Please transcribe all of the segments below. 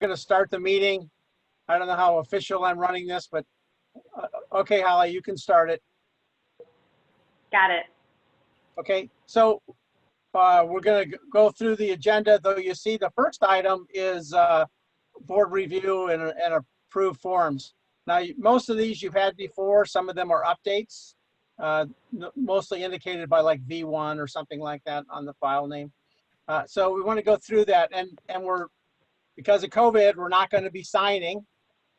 Going to start the meeting. I don't know how official I'm running this, but okay, Holly, you can start it. Got it. Okay, so we're going to go through the agenda, though you see the first item is board review and approved forms. Now, most of these you've had before. Some of them are updates, mostly indicated by like V1 or something like that on the file name. So we want to go through that, and we're, because of COVID, we're not going to be signing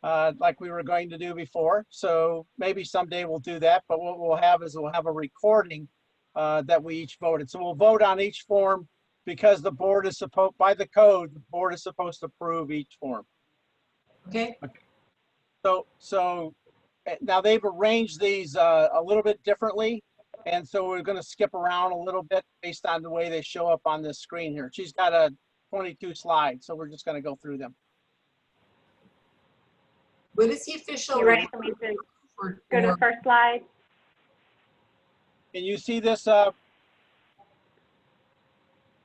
like we were going to do before. So maybe someday we'll do that, but what we'll have is we'll have a recording that we each voted. So we'll vote on each form because the board is supposed, by the code, the board is supposed to approve each form. Okay. So now they've arranged these a little bit differently. And so we're going to skip around a little bit based on the way they show up on this screen here. She's got a 22 slides, so we're just going to go through them. What is the official? You ready for me to go to the first slide? Can you see this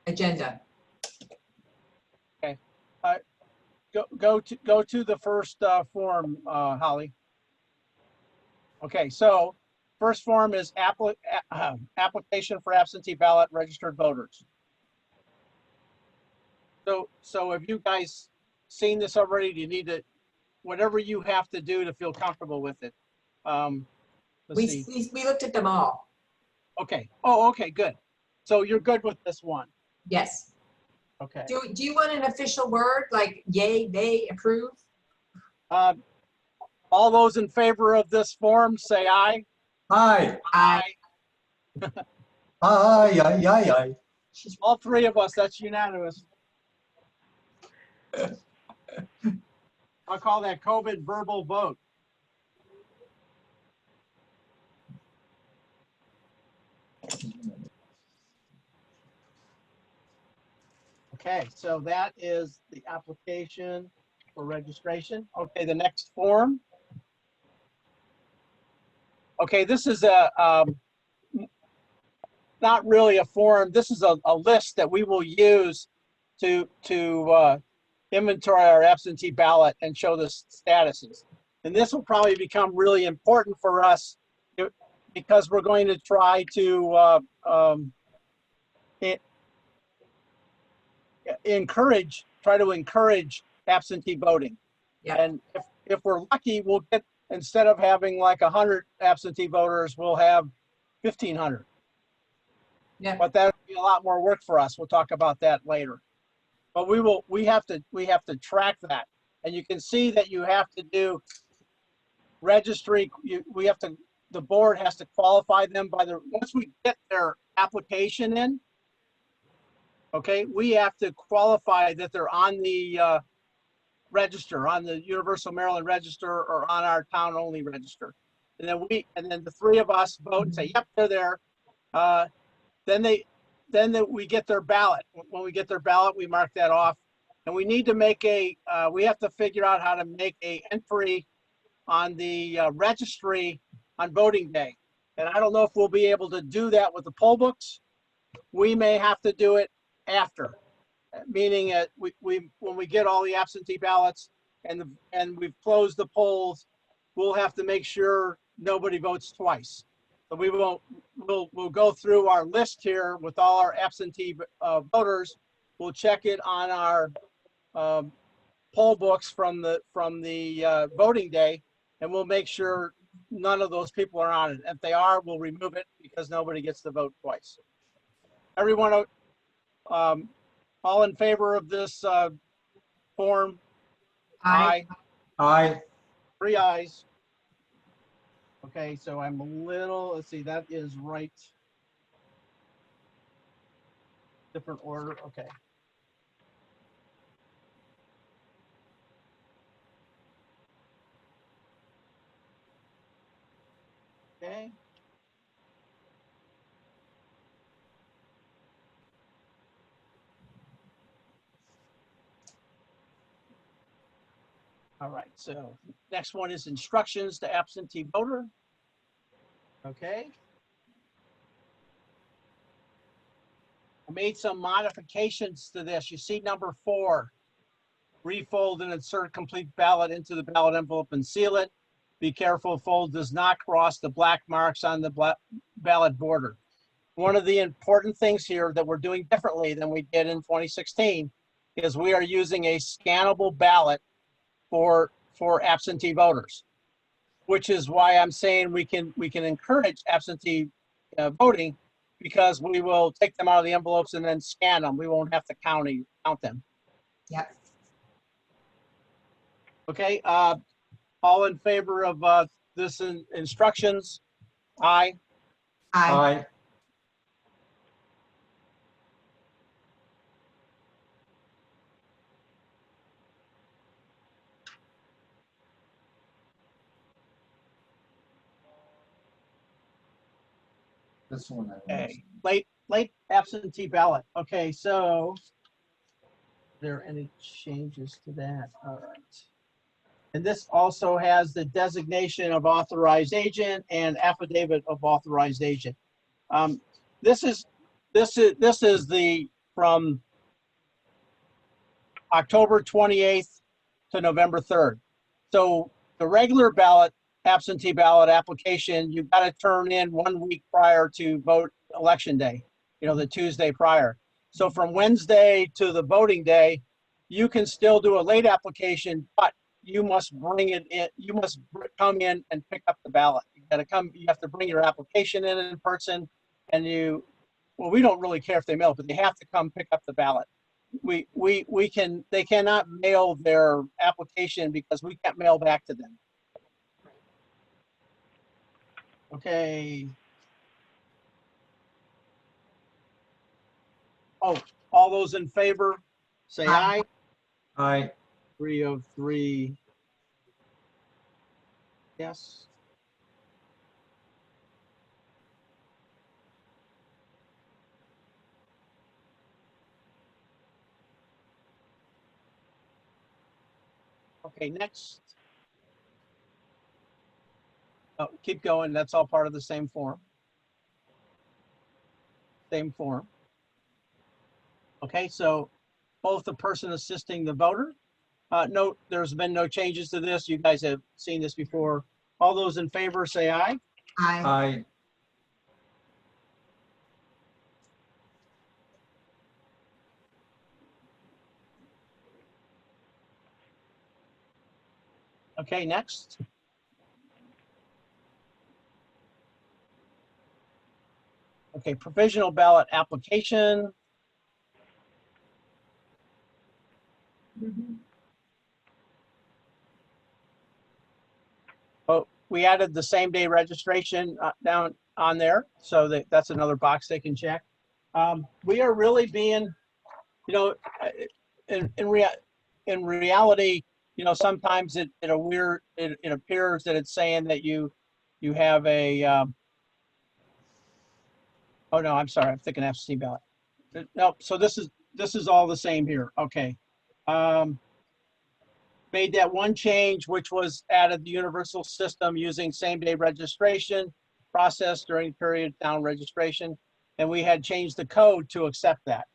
agenda? Okay. Go to the first form, Holly. Okay, so first form is application for absentee ballot registered voters. So have you guys seen this already? Do you need to, whatever you have to do to feel comfortable with it? We looked at them all. Okay. Oh, okay, good. So you're good with this one? Yes. Okay. Do you want an official word like yay, nay, approve? All those in favor of this form, say aye. Aye. Aye. Aye, aye, aye, aye. All three of us, that's unanimous. I'll call that COVID verbal vote. Okay, so that is the application for registration. Okay, the next form. Okay, this is a, not really a form. This is a list that we will use to inventory our absentee ballot and show the statuses. And this will probably become really important for us because we're going to try to encourage absentee voting. Yeah. And if we're lucky, we'll get, instead of having like 100 absentee voters, we'll have 1,500. Yeah. But that'll be a lot more work for us. We'll talk about that later. But we have to track that. And you can see that you have to do registry. The board has to qualify them by once we get their application in, okay, we have to qualify that they're on the register, on the Universal Maryland Register or on our town only register. And then the three of us vote and say, yep, they're there. Then we get their ballot. When we get their ballot, we mark that off. And we need to make we have to figure out how to make a entry on the registry on voting day. And I don't know if we'll be able to do that with the poll books. We may have to do it after, meaning when we get all the absentee ballots and we've closed the polls, we'll have to make sure nobody votes twice. So we'll go through our list here with all our absentee voters. We'll check it on our poll books from the voting day, and we'll make sure none of those people are on it. If they are, we'll remove it because nobody gets to vote twice. Everyone, all in favor of this form? Aye. Aye. 3 ayes. Okay, so I'm a little, let's see, that is right. Different order, okay. Okay. All right, so next one is instructions to absentee voter. Okay. I made some modifications to this. You see number 4. refold and insert complete ballot into the ballot envelope and seal it. Be careful, fold does not cross the black marks on the ballot border. One of the important things here that we're doing differently than we did in 2016 is we are using a scannable ballot for absentee voters, which is why I'm saying we can encourage absentee voting, because we will take them out of the envelopes and then scan them. We won't have to count them. Yep. Okay, all in favor of this instructions? Aye. Aye. Aye. This one I want. Okay, late absentee ballot. Okay, so are there any changes to that? All right. And this also has the designation of authorized agent and affidavit of authorized agent. This is the from October 28th to November 3rd. So the regular ballot, absentee ballot application, you've got to turn in 1 week prior to vote election day, the Tuesday prior. So from Wednesday to the voting day, you can still do a late application, but you must bring it in. You must come in and pick up the ballot. You have to bring your application in person, and we don't really care if they mail it, but they have to come pick up the ballot. They cannot mail their application because we can't mail back to them. Okay. Oh, all those in favor, say aye. Aye. 3 of 3. Yes. Okay, next. Oh, keep going. That's all part of the same form. Same form. Okay, so both the person assisting the voter. Note, there's been no changes to this. You guys have seen this before. All those in favor say aye. Aye. Aye. Okay, next. Okay, provisional ballot application. Oh, we added the same day registration down on there, so that's another box they can check. We are really being, in reality, sometimes it appears that it's saying that you have a. Oh no, I'm sorry, I'm thinking absentee ballot. No, so this is all the same here. Okay. Made that one change, which was added the universal system using same-day registration process during period town registration. And we had changed the code to accept that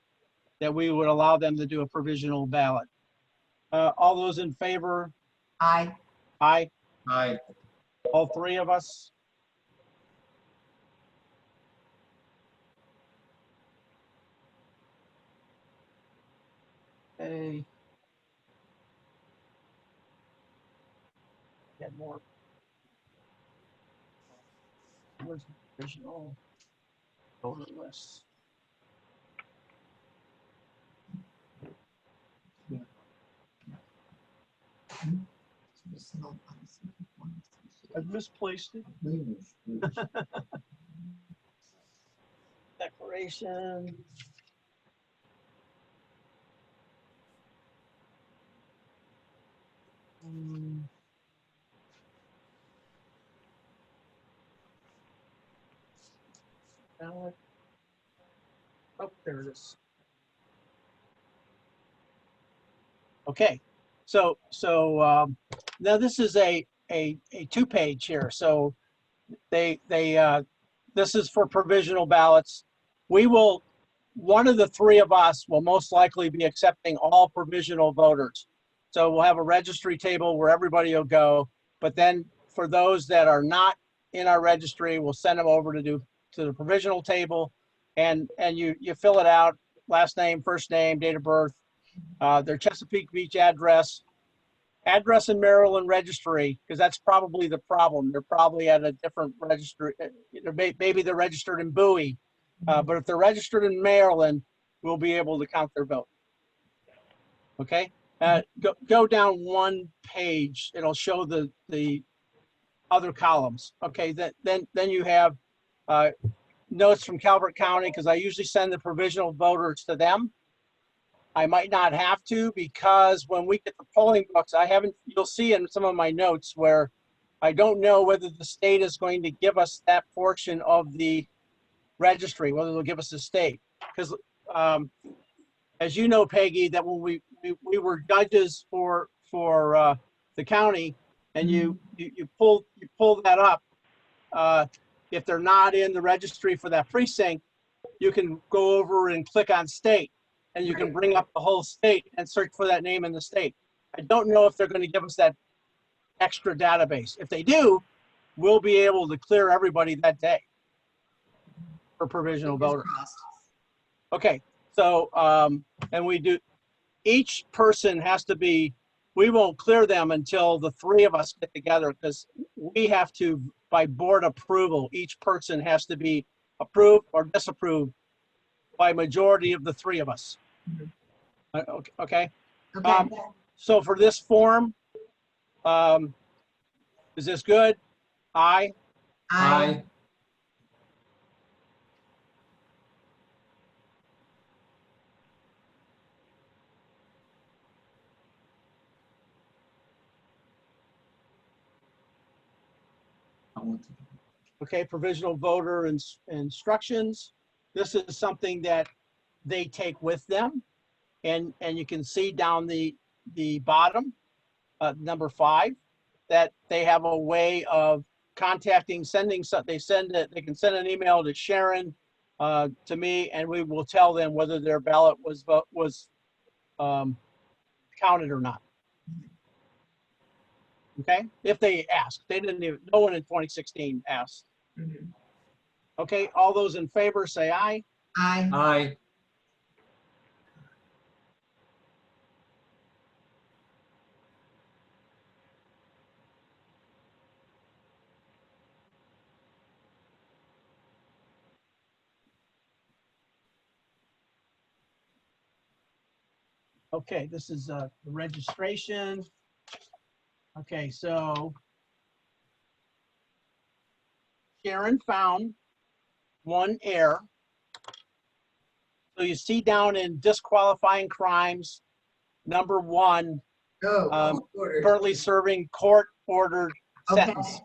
we would allow them to do a provisional ballot. All those in favor? Aye. Aye. Aye. All 3 of us? Okay. Get more. Where's the provisional voter list? I've misplaced it. Declaration. Ballot. Oh, there it is. Okay, so now this is a 2-page here. So this is for provisional ballots. One of the 3 of us will most likely be accepting all provisional voters. So we'll have a registry table where everybody will go. But then for those that are not in our registry, we'll send them over to the provisional table, and you fill it out, last name, first name, date of birth, their Chesapeake Beach address in Maryland registry, because that's probably the problem. They're probably at a different registry. Maybe they're registered in Bowie, but if they're registered in Maryland, we'll be able to count their vote. Okay, go down one page. It'll show the other columns. Okay, then you have notes from Calvert County, because I usually send the provisional voters to them. I might not have to, because when we get the polling books, you'll see in some of my notes where I don't know whether the state is going to give us that portion of the registry, whether they'll give us the state. Because as you know, Peggy, that when we were judges for the county, and you pull that up, if they're not in the registry for that precinct, you can go over and click on state, and you can bring up the whole state and search for that name in the state. I don't know if they're going to give us that extra database. If they do, we'll be able to clear everybody that day for provisional Fingers voter. crossed. Okay, so and each person has to be, we won't clear them until the three of us get together, because we have to, by board approval, each person has to be approved or disapproved by majority of the three of us. Okay. Okay. So for this form, is this good? Aye. I, I want to. Okay, provisional voter instructions. This is something that they take with them. And you can see down the bottom, number 5, that they have a way of contacting, they can send an email to Sharon, to me, and we will tell them whether their ballot was counted or not. Okay, if they ask. No one in 2016 asked. Mhm. Okay, all those in favor say aye. I, Aye. Okay, this is the registration. Okay, so Sharon found one error. So you see down in disqualifying crimes, number 1, ordered. currently serving court-ordered Okay. sentence.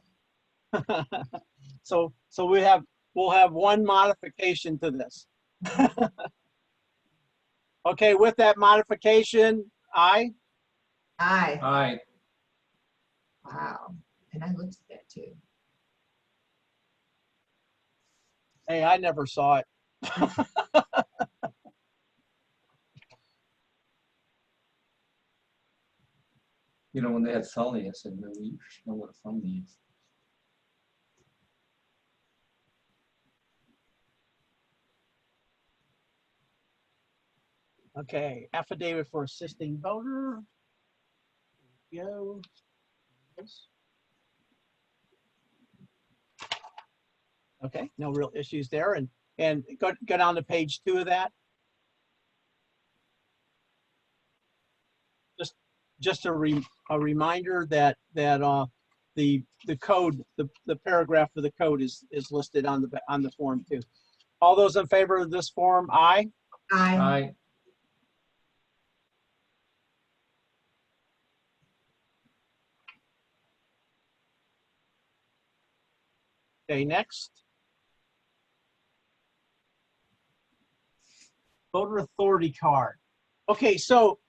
So we'll have one modification to this. Okay, with that modification, aye. I, Aye. wow. And I looked at that too. Hey, I never saw it. You know, when they had Sully, I said, no, you should know what a felony is. Okay, affidavit for assisting voter. Go. Yes. Okay, no real issues there, and go down to page 2 of that. Just a reminder that the code, the paragraph of the code is listed on the form too. All those in favor of this form, aye. I, Aye. Okay, next. Voter authority card. Okay, so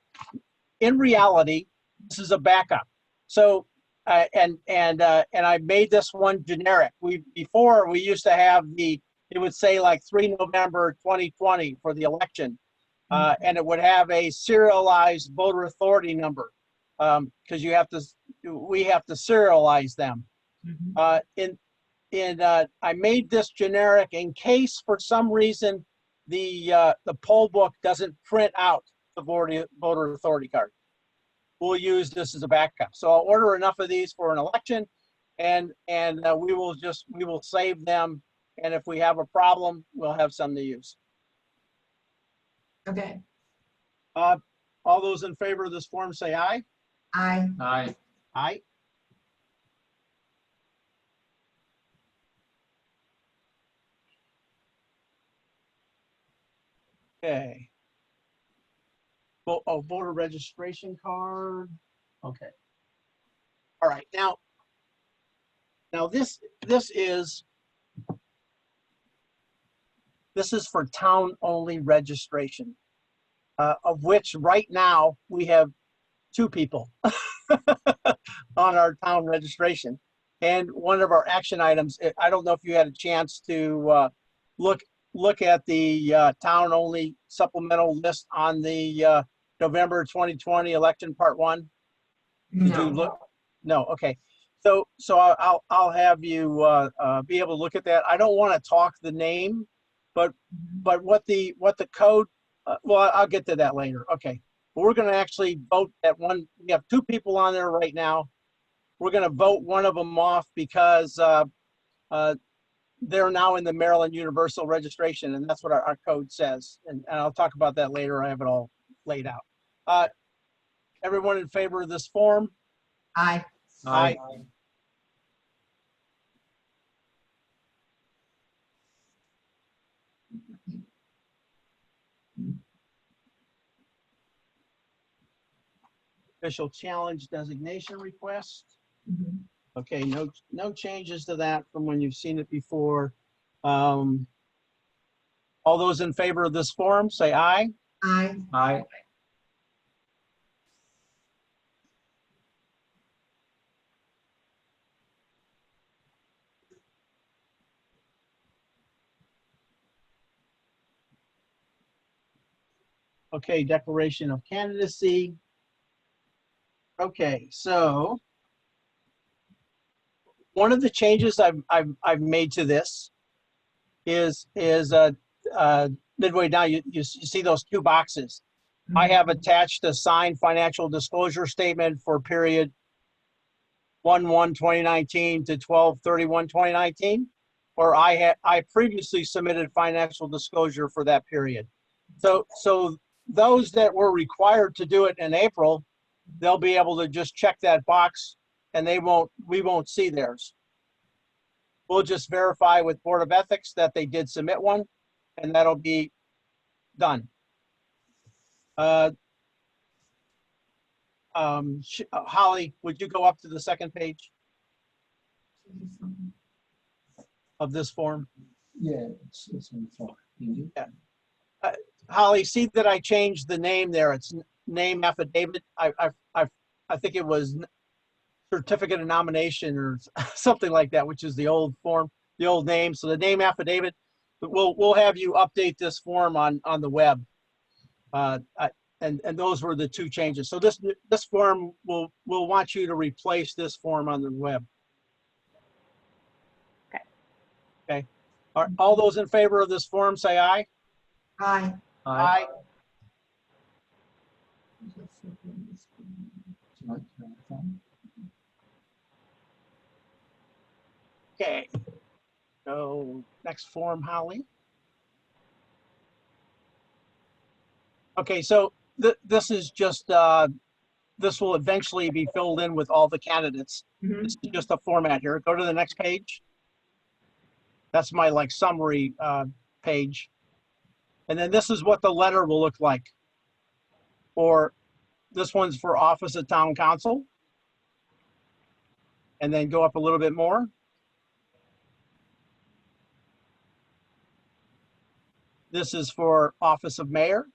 in reality, this is a backup. So, and I made this one generic. Before we used to have it would say like 3 November 2020 for the election, and it would have a serialized voter authority number. because we have to serialize them. Mhm. I made this generic in case for some reason the poll book doesn't print out the voter authority card. We'll use this as a backup. So I'll order enough of these for an election, and we will save them. And if we have a problem, we'll have some to use. Okay, All those in favor of this form say aye. I, Aye. Aye. Okay. Voter registration card. Okay. All right. Now this is for town only registration, of which right now we have 2 people on our town registration. And one of our action items, I don't know if you had a chance to look at the town only supplemental list on the November 2020 election part 1. Did you no. look? No, okay. So I'll have you be able to look at that. I don't want to talk the name, but what the code. Well, I'll get to that later. Okay, but we're going to actually vote that one. We have 2 people on there right now. We're going to vote one of them off because they're now in the Maryland Universal Registration, and that's what our code says. And I'll talk about that later. I have it all laid out. Everyone in favor of this form? I, Aye. Official challenge designation request. mhm. Okay, no changes to that from when you've seen it before. All those in favor of this form, say aye. I, Aye. Okay, declaration of candidacy. Okay, so one of the changes I've made to this is midway down, you see those 2 boxes. I have attached a signed financial disclosure statement for period 1/1/2019 to 12/31/2019, or I previously submitted financial disclosure for that period. So those that were required to do it in April, they'll be able to just check that box, and we won't see theirs. We'll just verify with Board of Ethics that they did submit one, and that'll be done. Holly, would you go up to the second page of this form? Yeah, it's on the phone. You do? Holly, see that I changed the name there. It's name affidavit. I think it was certificate of nomination or something like that, which is the old form, the old name. So the name affidavit, but we'll have you update this form on the web. And those were the 2 changes. So this form we'll want you to replace this form on the web. Okay. Okay. All those in favor of this form say aye. I. Aye. Okay. So next form, Holly. Okay, so this is just, this will eventually be filled in with all the candidates. Mhm. This is just a format here. Go to the next page. That's my summary page. And then this is what the letter will look like. Or this one's for office of town council. And then go up a little bit more. This is for office of mayor.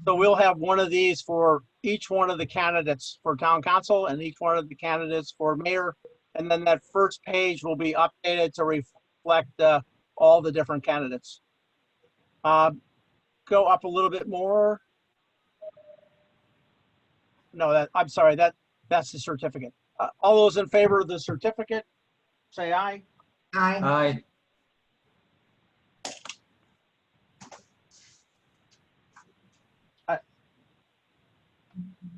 So we'll have one of these for each one of the candidates for town council and each one of the candidates for mayor. And then that first page will be updated to reflect all the different candidates. Go up a little bit more. No, I'm sorry, That's the certificate. All those in favor of the certificate, say aye. Aye. Aye.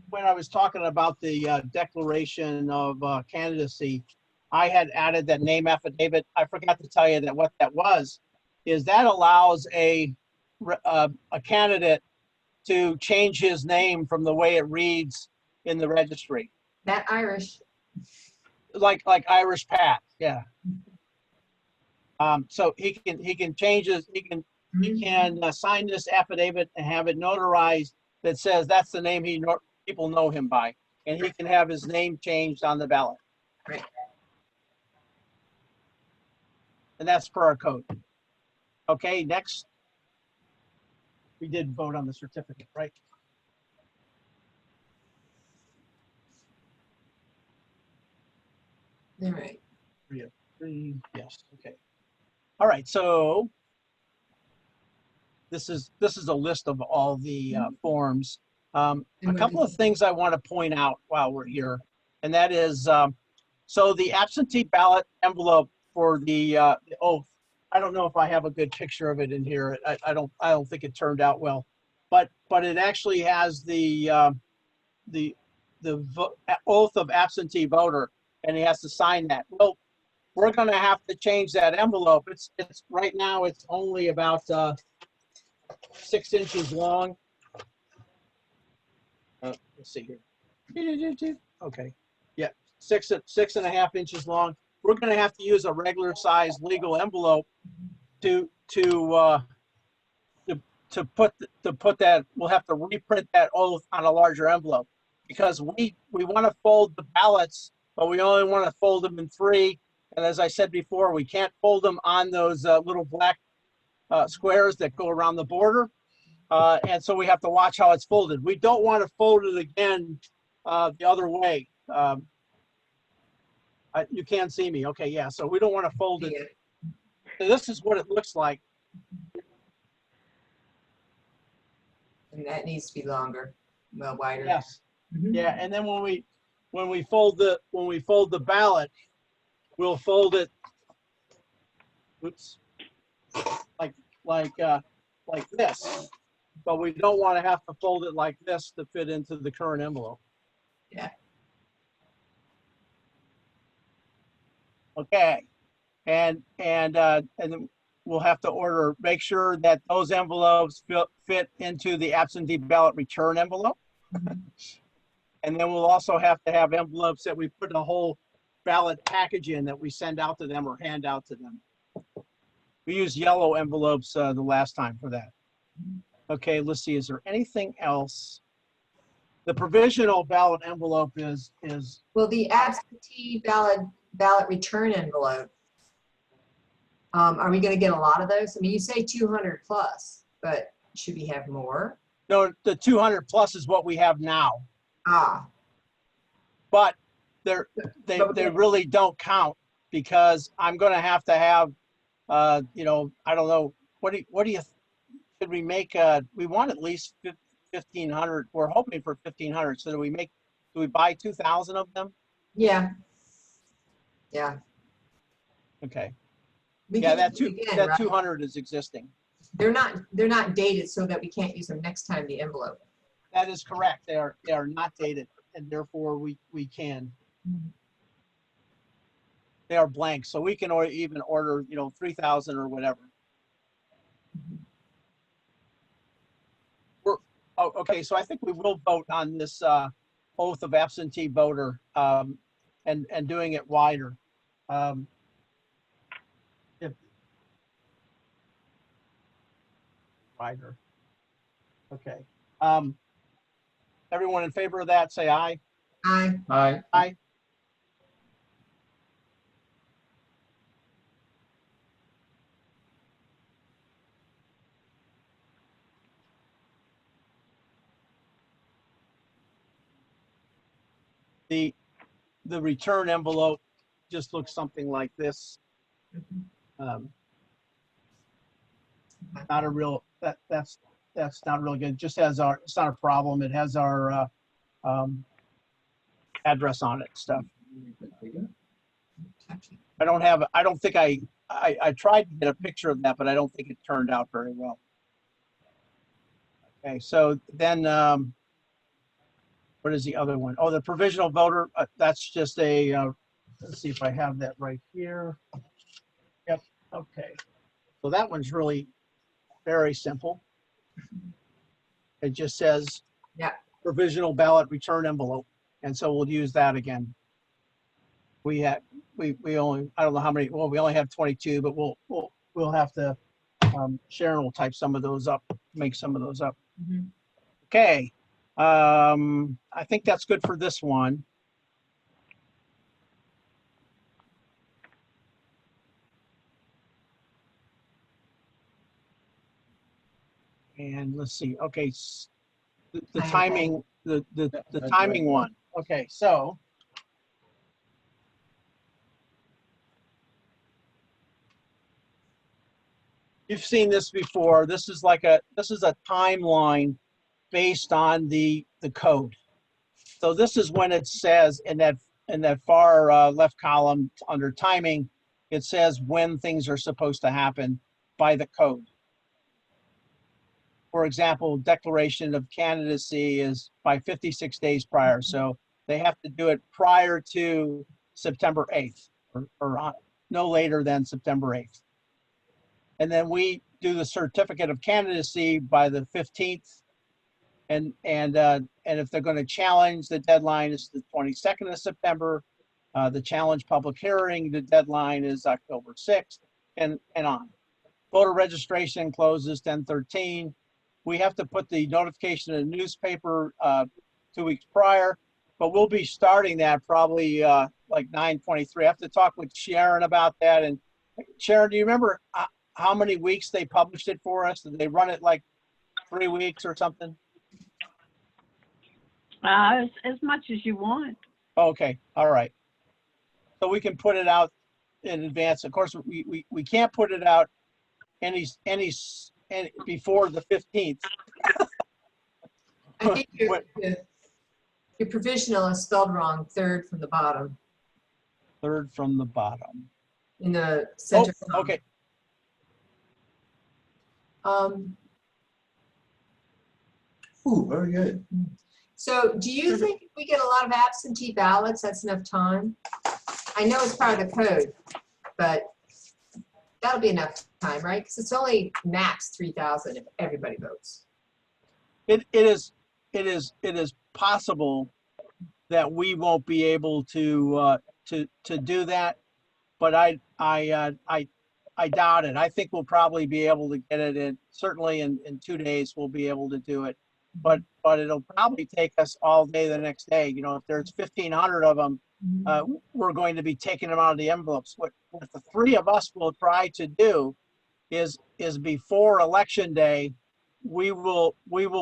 When I was talking about the declaration of candidacy, I had added that name affidavit. I forgot to tell you that what that was is that allows a candidate to change his name from the way it reads in the registry, That Irish. like Irish Pat. Yeah. So he can change his he can sign this affidavit and have it notarized that says that's the name people know him by, and he can have his name changed on the ballot. Right. And that's per our code. Okay, next. We did vote on the certificate, right? All right. 3 of 3, yes, okay. All right, so this is a list of all the forms. A couple of things I want to point out while we're here, and that is, so the absentee ballot envelope for the oath. I don't know if I have a good picture of it in here. I don't think it turned out well, but it actually has the oath of absentee voter, and he has to sign that. Well, we're going to have to change that envelope. It's right now it's only about 6 inches long. Let's see here. Okay, yeah, 6.5 inches long. We're going to have to use a regular size legal envelope to put that. We'll have to reprint that oath on a larger envelope because we want to fold the ballots, but we only want to fold them in 3. And as I said before, we can't fold them on those little black squares that go around the border. And so we have to watch how it's folded. We don't want to fold it again the other way. You can't see me. Okay, yeah. So we don't want to fold it. So this is what it looks like. And that needs to be longer, well, wider. Yes. Mhm. Yeah. And then when we fold the ballot, we'll fold it. Oops. Like this. But we don't want to have to fold it like this to fit into the current envelope. Yeah. Okay. And then we'll have to make sure that those envelopes fit into the absentee ballot return envelope. And then we'll also have to have envelopes that we put a whole ballot package in that we send out to them or hand out to them. We used yellow envelopes the last time for that. Okay, let's see, is there anything else? The provisional ballot envelope is Well, the absentee ballot return envelope, are we gonna get a lot of those? I mean, you say 200 plus, but should we have more? no, the 200 plus is what we have now, Ah, but they really don't count because I'm going to have, you know, I don't know, what do you, should we make, we want at least 1,500, we're hoping for 1,500, so do we buy 2,000 of them? yeah. Yeah. Okay, We yeah, can that do it again, right? 200 is existing. They're not dated so that we can't use them next time the envelope. That is correct. They are not dated, and therefore we can. They are blank, so we can even order, you know, 3,000 or whatever. Okay, so I think we will vote on this oath of absentee voter and doing it wider. Wider. Okay. Everyone in favor of that, say aye. Aye. Aye. Aye. The return envelope just looks something like this. Not a real, that's not really good. Just has it's not a problem. It has our address on it, stuff. I don't think I tried to get a picture of that, but I don't think it turned out very well. Okay, so then, what is the other one? Oh, the provisional voter, that's just a, let's see if I have that right here. Yep, okay. So that one's really very simple. It just says Yeah. provisional ballot return envelope. And so we'll use that again. We only, I don't know how many, well, we only have 22, but we'll have to, Sharon will type some of those up, make some of those up. Mhm. Okay. I think that's good for this one. And let's see, okay, the I have timing, the timing one. Okay, so. You've seen this before. This is a timeline based on the code. So this is when it says in that far left column under timing, it says when things are supposed to happen by the code. For example, declaration of candidacy is by 56 days prior. So they have to do it prior to September 8th or no later than September 8th. And then we do the certificate of candidacy by the 15th. And if they're going to challenge, the deadline is the 22nd of September. The challenge public hearing, the deadline is October 6th, and on. Voter registration closes 10/13. We have to put the notification in the newspaper 2 weeks prior, but we'll be starting that probably like 9/23. I have to talk with Sharon about that. And Sharon, do you remember how many weeks they published it for us? Did they run it like 3 weeks or something? As much as you want. Okay, all right. So we can put it out in advance. Of course, we can't put it out any before the 15th. I think your provisional is spelled wrong, third from the bottom, Third from the bottom. in the Oh, center. column. okay. Ooh, very good. So do you think if we get a lot of absentee ballots, that's enough time? I know it's part of the code, but that'll be enough time, right? Because it's only max 3,000 if everybody votes. It is possible that we won't be able to do that, but I doubt it. I think we'll probably be able to get it in, certainly in 2 days, we'll be able to do it. But it'll probably take us all day the next day. You know, if there's 1,500 of them, we're going to be taking them out of the envelopes. What the three of us will try to do is before election day, we will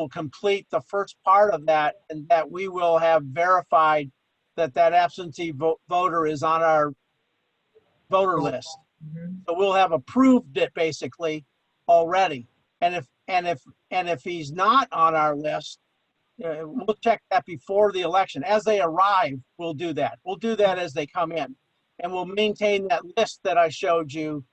complete the first part of that, and that we will have verified that absentee voter is on our voter list. So we'll have approved it basically already. And if he's not on our list, we'll check that before the election. As they arrive, we'll do that. We'll do that as they come in, and we'll maintain that list that I showed you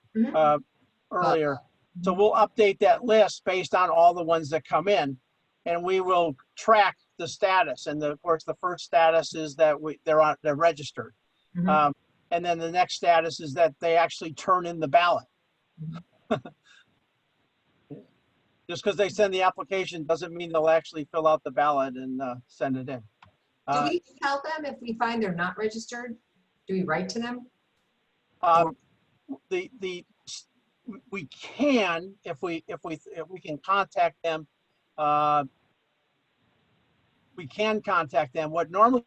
earlier. So we'll update that list based on all the ones that come in, and we will track the status. And of course, the first status is that they're registered. And then the next status is that they actually turn in the ballot. Just because they send the application doesn't mean they'll actually fill out the ballot and send it in. Do we tell them if we find they're not registered? Do we write to them? We can, if we can contact them. We can contact them. What normally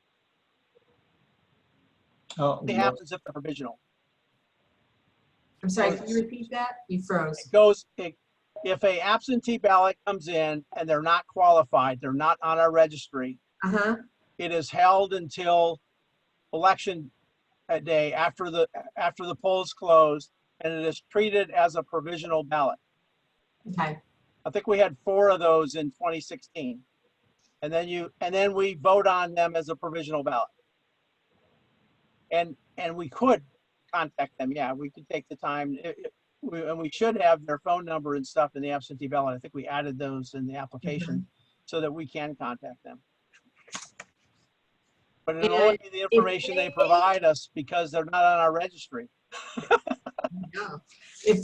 happens if they're provisional? I'm sorry, can you repeat that? You froze. If a absentee ballot comes in and they're not qualified, they're not on our registry, it is held until election day after the polls close, and it is treated as a provisional ballot. Okay. I think we had 4 of those in 2016. And then we vote on them as a provisional ballot. And we could contact them. Yeah, we could take the time. And we should have their phone number and stuff in the absentee ballot. I think we added those in the application so that we can contact them. But it'll only be the information they provide us because they're not on our registry. Yeah. If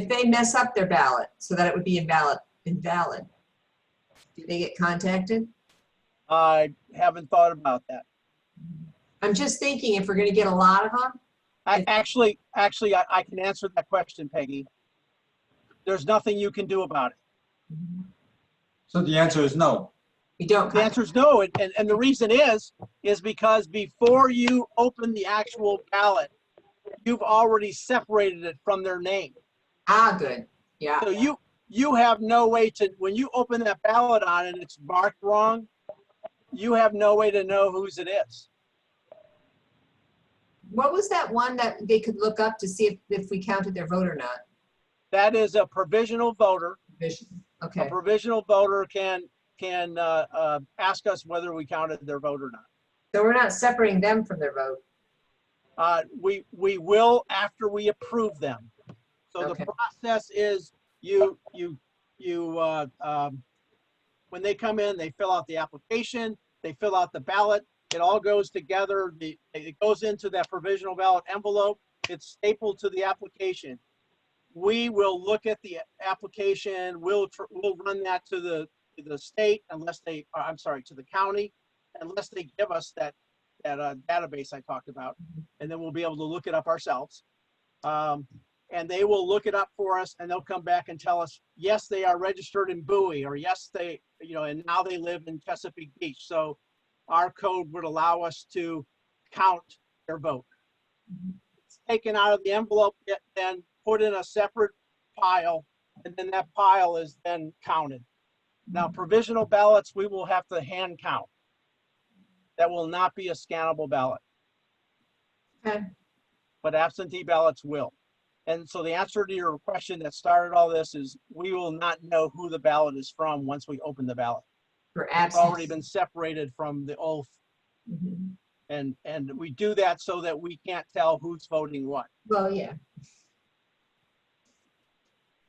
they mess up their ballot so that it would be invalid, do they get contacted? I haven't thought about that. I'm just thinking if we're gonna get a lot of them, I can answer that question, Peggy. There's nothing you can do about it. So the answer is no. we don't The contact. answer is no, and the reason is because before you open the actual ballot, you've already separated it from their name. Ah, good, yeah. So you have no way to, when you open that ballot on and it's marked wrong, you have no way to know whose it is. What was that one that they could look up to see if we counted their vote or not? That is a provisional voter. A Okay, provisional voter can ask us whether we counted their vote or not. so we're not separating them from their vote. We will after we approve them. So Okay. the process is when they come in, they fill out the application, they fill out the ballot, it all goes together. It goes into that provisional ballot envelope. It's stapled to the application. We will look at the application. We'll run that to the state unless they, I'm sorry, to the county, unless they give us that database I talked about, and then we'll be able to look it up ourselves. And they will look it up for us, and they'll come back and tell us, yes, they are registered in Bowie, or yes, they, and now they live in Chesapeake Beach. So our code would allow us to count their vote. It's taken out of the envelope, then put in a separate pile, and then that pile is then counted. Now, provisional ballots, we will have to hand count. That will not be a scannable ballot, Okay, but absentee ballots will. And so the answer to your question that started all this is we will not know who the ballot is from once we open the ballot. for It's absence. already been separated from the oath. Mhm. And we do that so that we can't tell who's voting what. Well, yeah.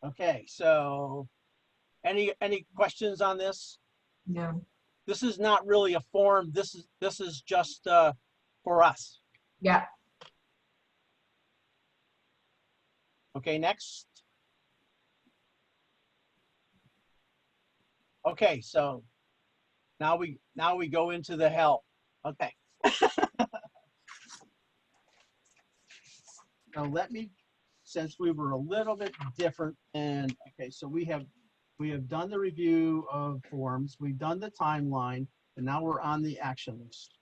Okay, so any questions on this? No. This is not really a form. This is just for us. Yeah. Okay, next. Okay, so now we go into the hell. Okay. Now let me, since we were a little bit different, and okay, so we have done the review of forms, we've done the timeline, and now we're on the action list.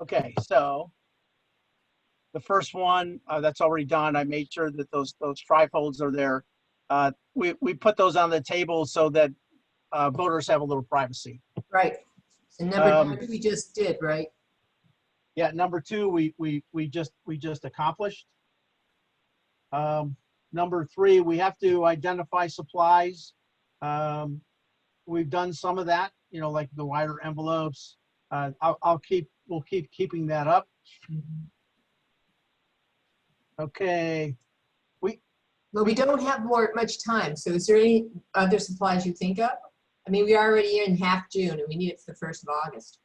Okay, so the first one that's already done, I made sure that those trifolds are there. We put those on the table so that voters have a little privacy. Right. And number 2 we just did, right? Yeah, number 2 we just accomplished. Number 3, we have to identify supplies. We've done some of that, like the wider envelopes. We'll keep keeping that up. Okay. Well, we don't have much time. So is there any other supplies you think of? I mean, we're already in half June and we need it for the 1st of August.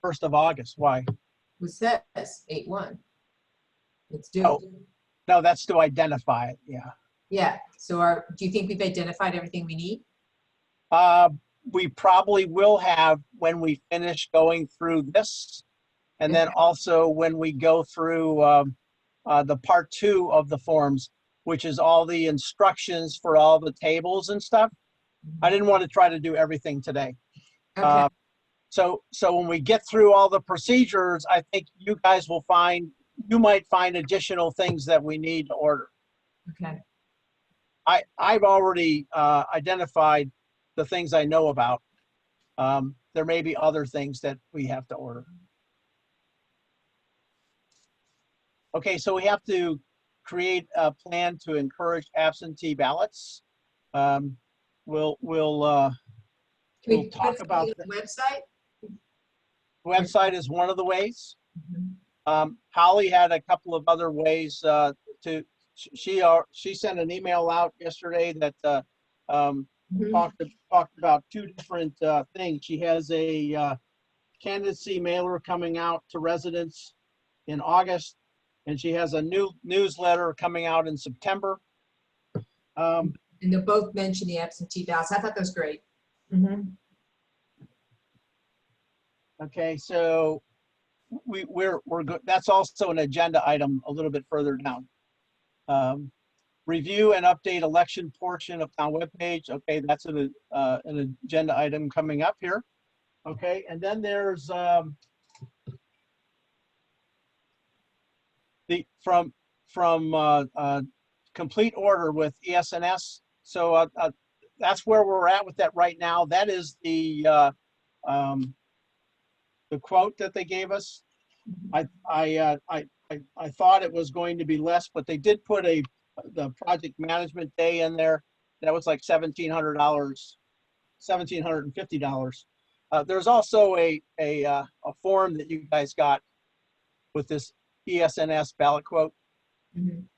1st of August, why? Who says 8/1? It's due. Oh. No, that's to identify it, yeah. Yeah. So do you think we've identified everything we need? We probably will have when we finish going through this. And then also when we go through the part 2 of the forms, which is all the instructions for all the tables and stuff. I didn't want to try to do everything today. Okay. So when we get through all the procedures, I think you guys will you might find additional things that we need to order. Okay. I've already identified the things I know about. There may be other things that we have to order. Okay, so we have to create a plan to encourage absentee ballots. We'll Can we talk put about something on the website? website is one of the ways. Mhm. Holly had a couple of other ways she sent an email out yesterday that Mhm. talked about two different things. She has a candidacy mailer coming out to residents in August, and she has a new newsletter coming out in September. And they'll both mention the absentee ballots. I thought that was great. Mhm. Okay, so we're good. That's also an agenda item a little bit further down. Review and update election portion of town webpage. Okay, that's an agenda item coming up here. Okay, and then there's from complete order with ESNS. So that's where we're at with that right now. That is the quote that they gave us. I thought it was going to be less, but they did put the project management day in there. That was like $1,700, $1,750. There's also a form that you guys got with this ESNS ballot quote. Mhm.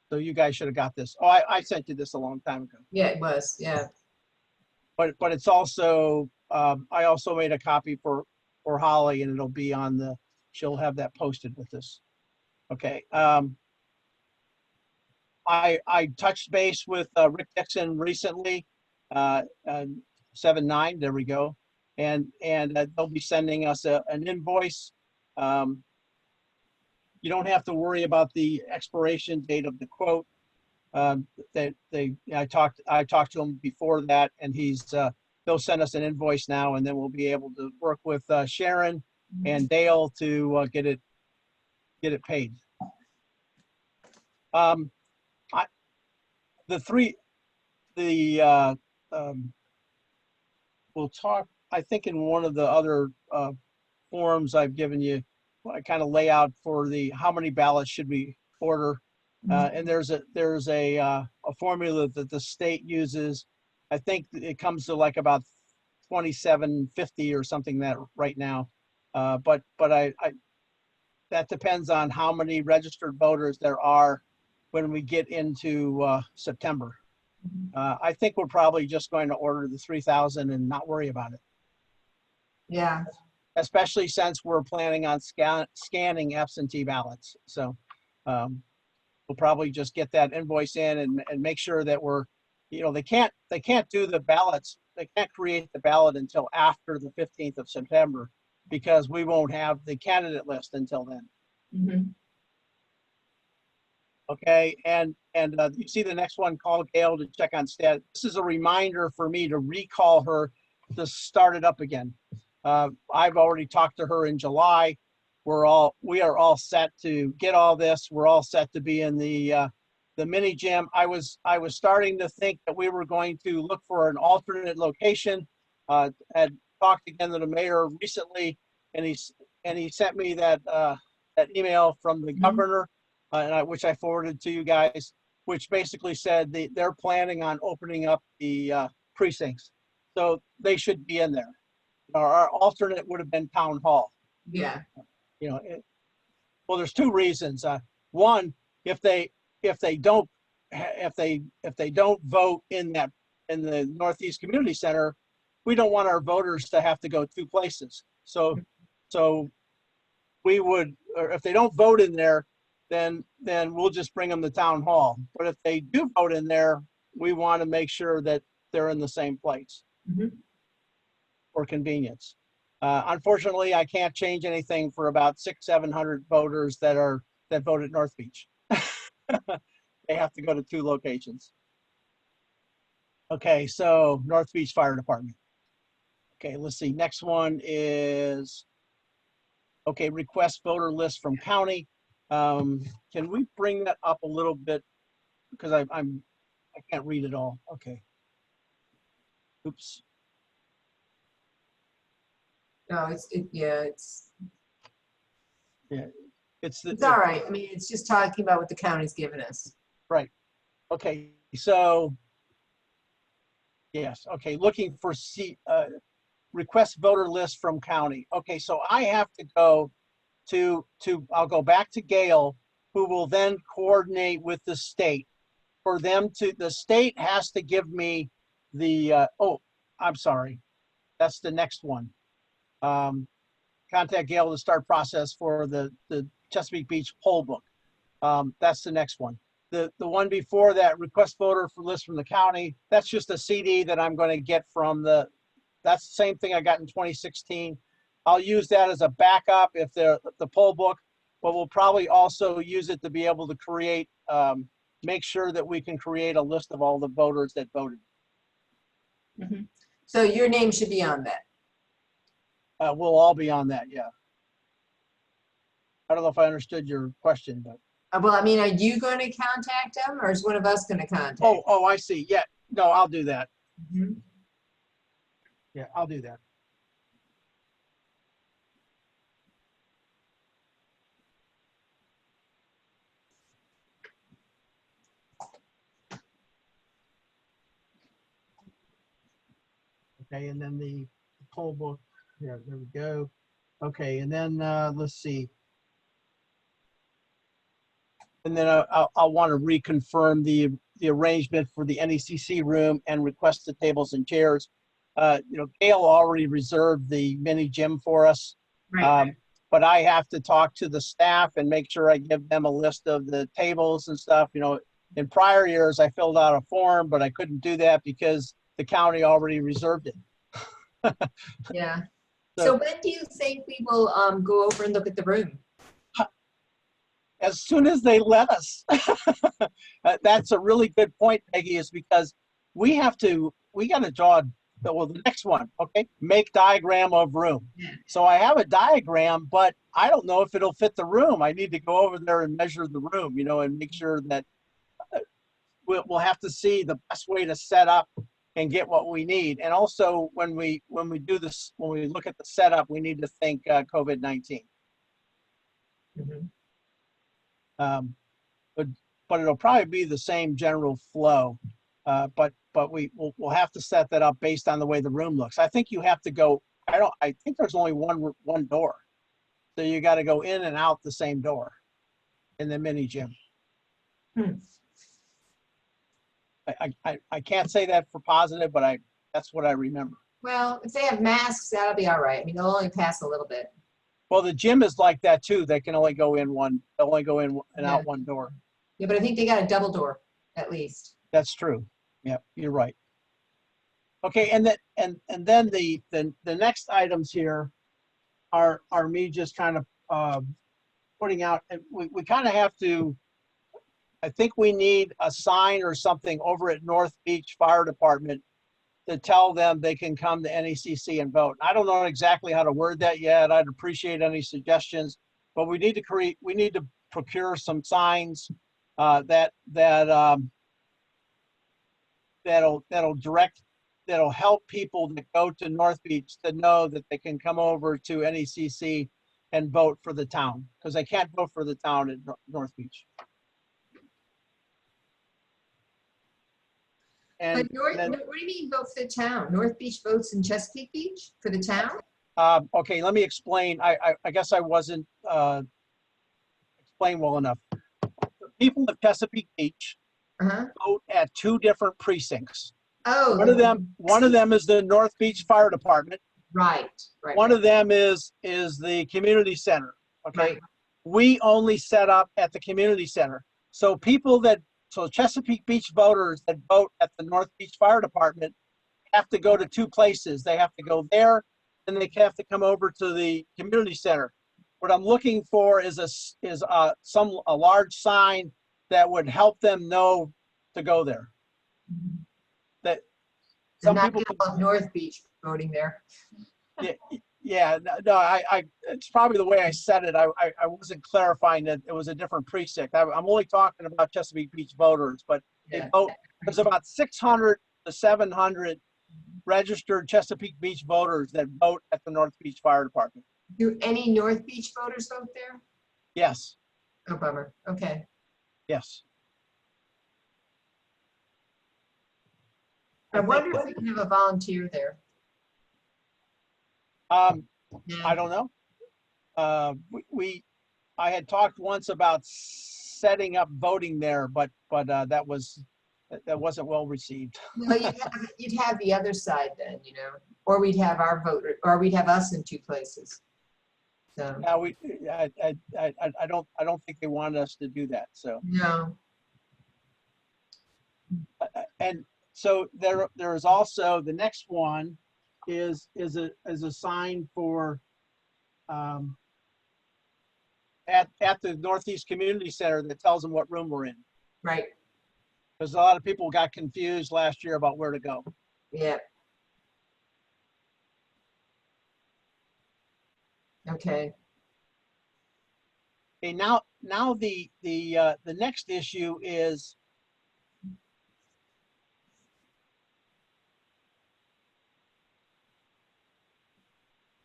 So you guys should have got this. Oh, I sent you this a long time ago. Yeah, it was, yeah. But it's also I also made a copy for Holly, and it'll be on she'll have that posted with this. Okay. I touched base with Rick Dixon recently, 7/9, there we go. And they'll be sending us an invoice. You don't have to worry about the expiration date of the quote. I talked to him before that, and they'll send us an invoice now, and then we'll be able to work with Sharon and Dale to get it paid. We'll talk, I think in one of the other forums I've given you, I kind of lay out for how many ballots should we order. And there's a formula that the state uses. I think it comes to like about 2750 or something that right now. But that depends on how many registered voters there are when we get into September. I think we're probably just going to order the 3,000 and not worry about it. Yeah. Especially since we're planning on scanning absentee ballots. So we'll probably just get that invoice in and make sure that they can't do the ballots. They can't create the ballot until after the 15th of September because we won't have the candidate list until then. Mm-hmm. Okay, and you see the next one, call Gail to check on status. This is a reminder for me to recall her to start it up again. I've already talked to her in July. We are all set to get all this. We're all set to be in the mini gym. I was starting to think that we were going to look for an alternate location. Had talked again to the mayor recently, and he sent me that email from the governor, which I forwarded to you guys, which basically said they're planning on opening up the precincts, so they should be in there. Our alternate would have been town hall. Yeah. Well, there's two reasons. One, if they don't vote in the Northeast Community Center, we don't want our voters to have to go two places. So we would, or if they don't vote in there, then we'll just bring them to town hall. But if they do vote in there, we want to make sure that they're in the same place. Mm-hmm. For convenience. Unfortunately, I can't change anything for about 600-700 voters that vote at North Beach. They have to go to two locations. Okay, so North Beach Fire Department. Okay, let's see. Next one is, okay, request voter list from county. Can we bring that up a little bit? Because I can't read it all. Okay. Oops. No, it's all right. I mean, it's just talking about what the county's given us. Right. Okay. So yes. Okay. Looking for request voter list from county. Okay, so I have to go I'll go back to Gail, who will then coordinate with the state for them to, the state has to give me the, oh, I'm sorry. That's the next one. Contact Gail to start process for the Chesapeake Beach poll book. That's the next one. The one before that, request voter for list from the county, that's just a CD that I'm going to get from that's the same thing I got in 2016. I'll use that as a backup if the poll book, but we'll probably also use it to be able to create, make sure that we can create a list of all the voters that voted. So your name should be on that. We'll all be on that, yeah. I don't know if I understood your question, but. Well, I mean, are you going to contact them or is one of us going to contact? Oh, I see. Yeah, no, I'll do that. Mhm. Yeah, I'll do that. Okay, and then the poll book, yeah, there we go. Okay, and then let's see. And then I'll want to reconfirm the arrangement for the NECC room and request the tables and chairs. Gail already reserved the mini gym for us. Right. But I have to talk to the staff and make sure I give them a list of the tables and stuff. In prior years, I filled out a form, but I couldn't do that because the county already reserved it. Yeah. So- So when do you think we will go over and look at the room? As soon as they let us. That's a really good point, Peggy, is because we got to draw, the next one, okay? Make diagram of room. Yeah. So I have a diagram, but I don't know if it'll fit the room. I need to go over there and measure the room, and make sure that we'll have to see the best way to set up and get what we need. And also when we do this, when we look at the setup, we need to think COVID-19. Mhm. But it'll probably be the same general flow. But we'll have to set that up based on the way the room looks. I think you have to go, I think there's only one door. So you got to go in and out the same door in the mini gym. I can't say that for positive, but that's what I remember. Well, if they have masks, that'll be all right. I mean, they'll only pass a little bit. Well, the gym is like that too. They can only go in they'll only go in and out one door. Yeah, but I think they got a double door at least. That's true. Yeah, you're right. Okay, and then the next items here are me just kind of putting out, and we kind of have to, I think we need a sign or something over at North Beach Fire Department to tell them they can come to NECC and vote. I don't know exactly how to word that yet. I'd appreciate any suggestions, but we need to procure some signs that'll help people that go to North Beach to know that they can come over to NECC and vote for the town, because they can't vote for the town at North Beach. And But then, what do you mean vote for the town? North Beach votes in Chesapeake Beach for the town? okay, let me explain. I guess I wasn't explained well enough. People of Chesapeake Beach Uh-huh. vote at two different precincts. Oh. One of them is the North Beach Fire Department. Right. One of them is the community center. Okay. Right. We only set up at the community center. So Chesapeake Beach voters that vote at the North Beach Fire Department have to go to two places. They have to go there, and they have to come over to the community center. What I'm looking for is a large sign that would help them know to go there. That And some not people, people of North Beach voting there. yeah, no, it's probably the way I said it. I wasn't clarifying that it was a different precinct. I'm only talking about Chesapeake Beach voters, but Yeah. there's about 600 to 700 registered Chesapeake Beach voters that vote at the North Beach Fire Department. Do any North Beach voters vote there? Yes, Oh, bummer. Okay. yes. I wonder if we can have a volunteer there. I don't know. I had talked once about setting up voting there, but that wasn't well received. No, you'd have the other side then, you know, or we'd have our voter, or we'd have us in two places. So, Now I don't think they wanted us to do that. So no, and so there is also the next one is a sign for at the Northeast Community Center that tells them what room we're in. right, Because a lot of people got confused last year about where to go. yeah. Okay, Okay, now the next issue is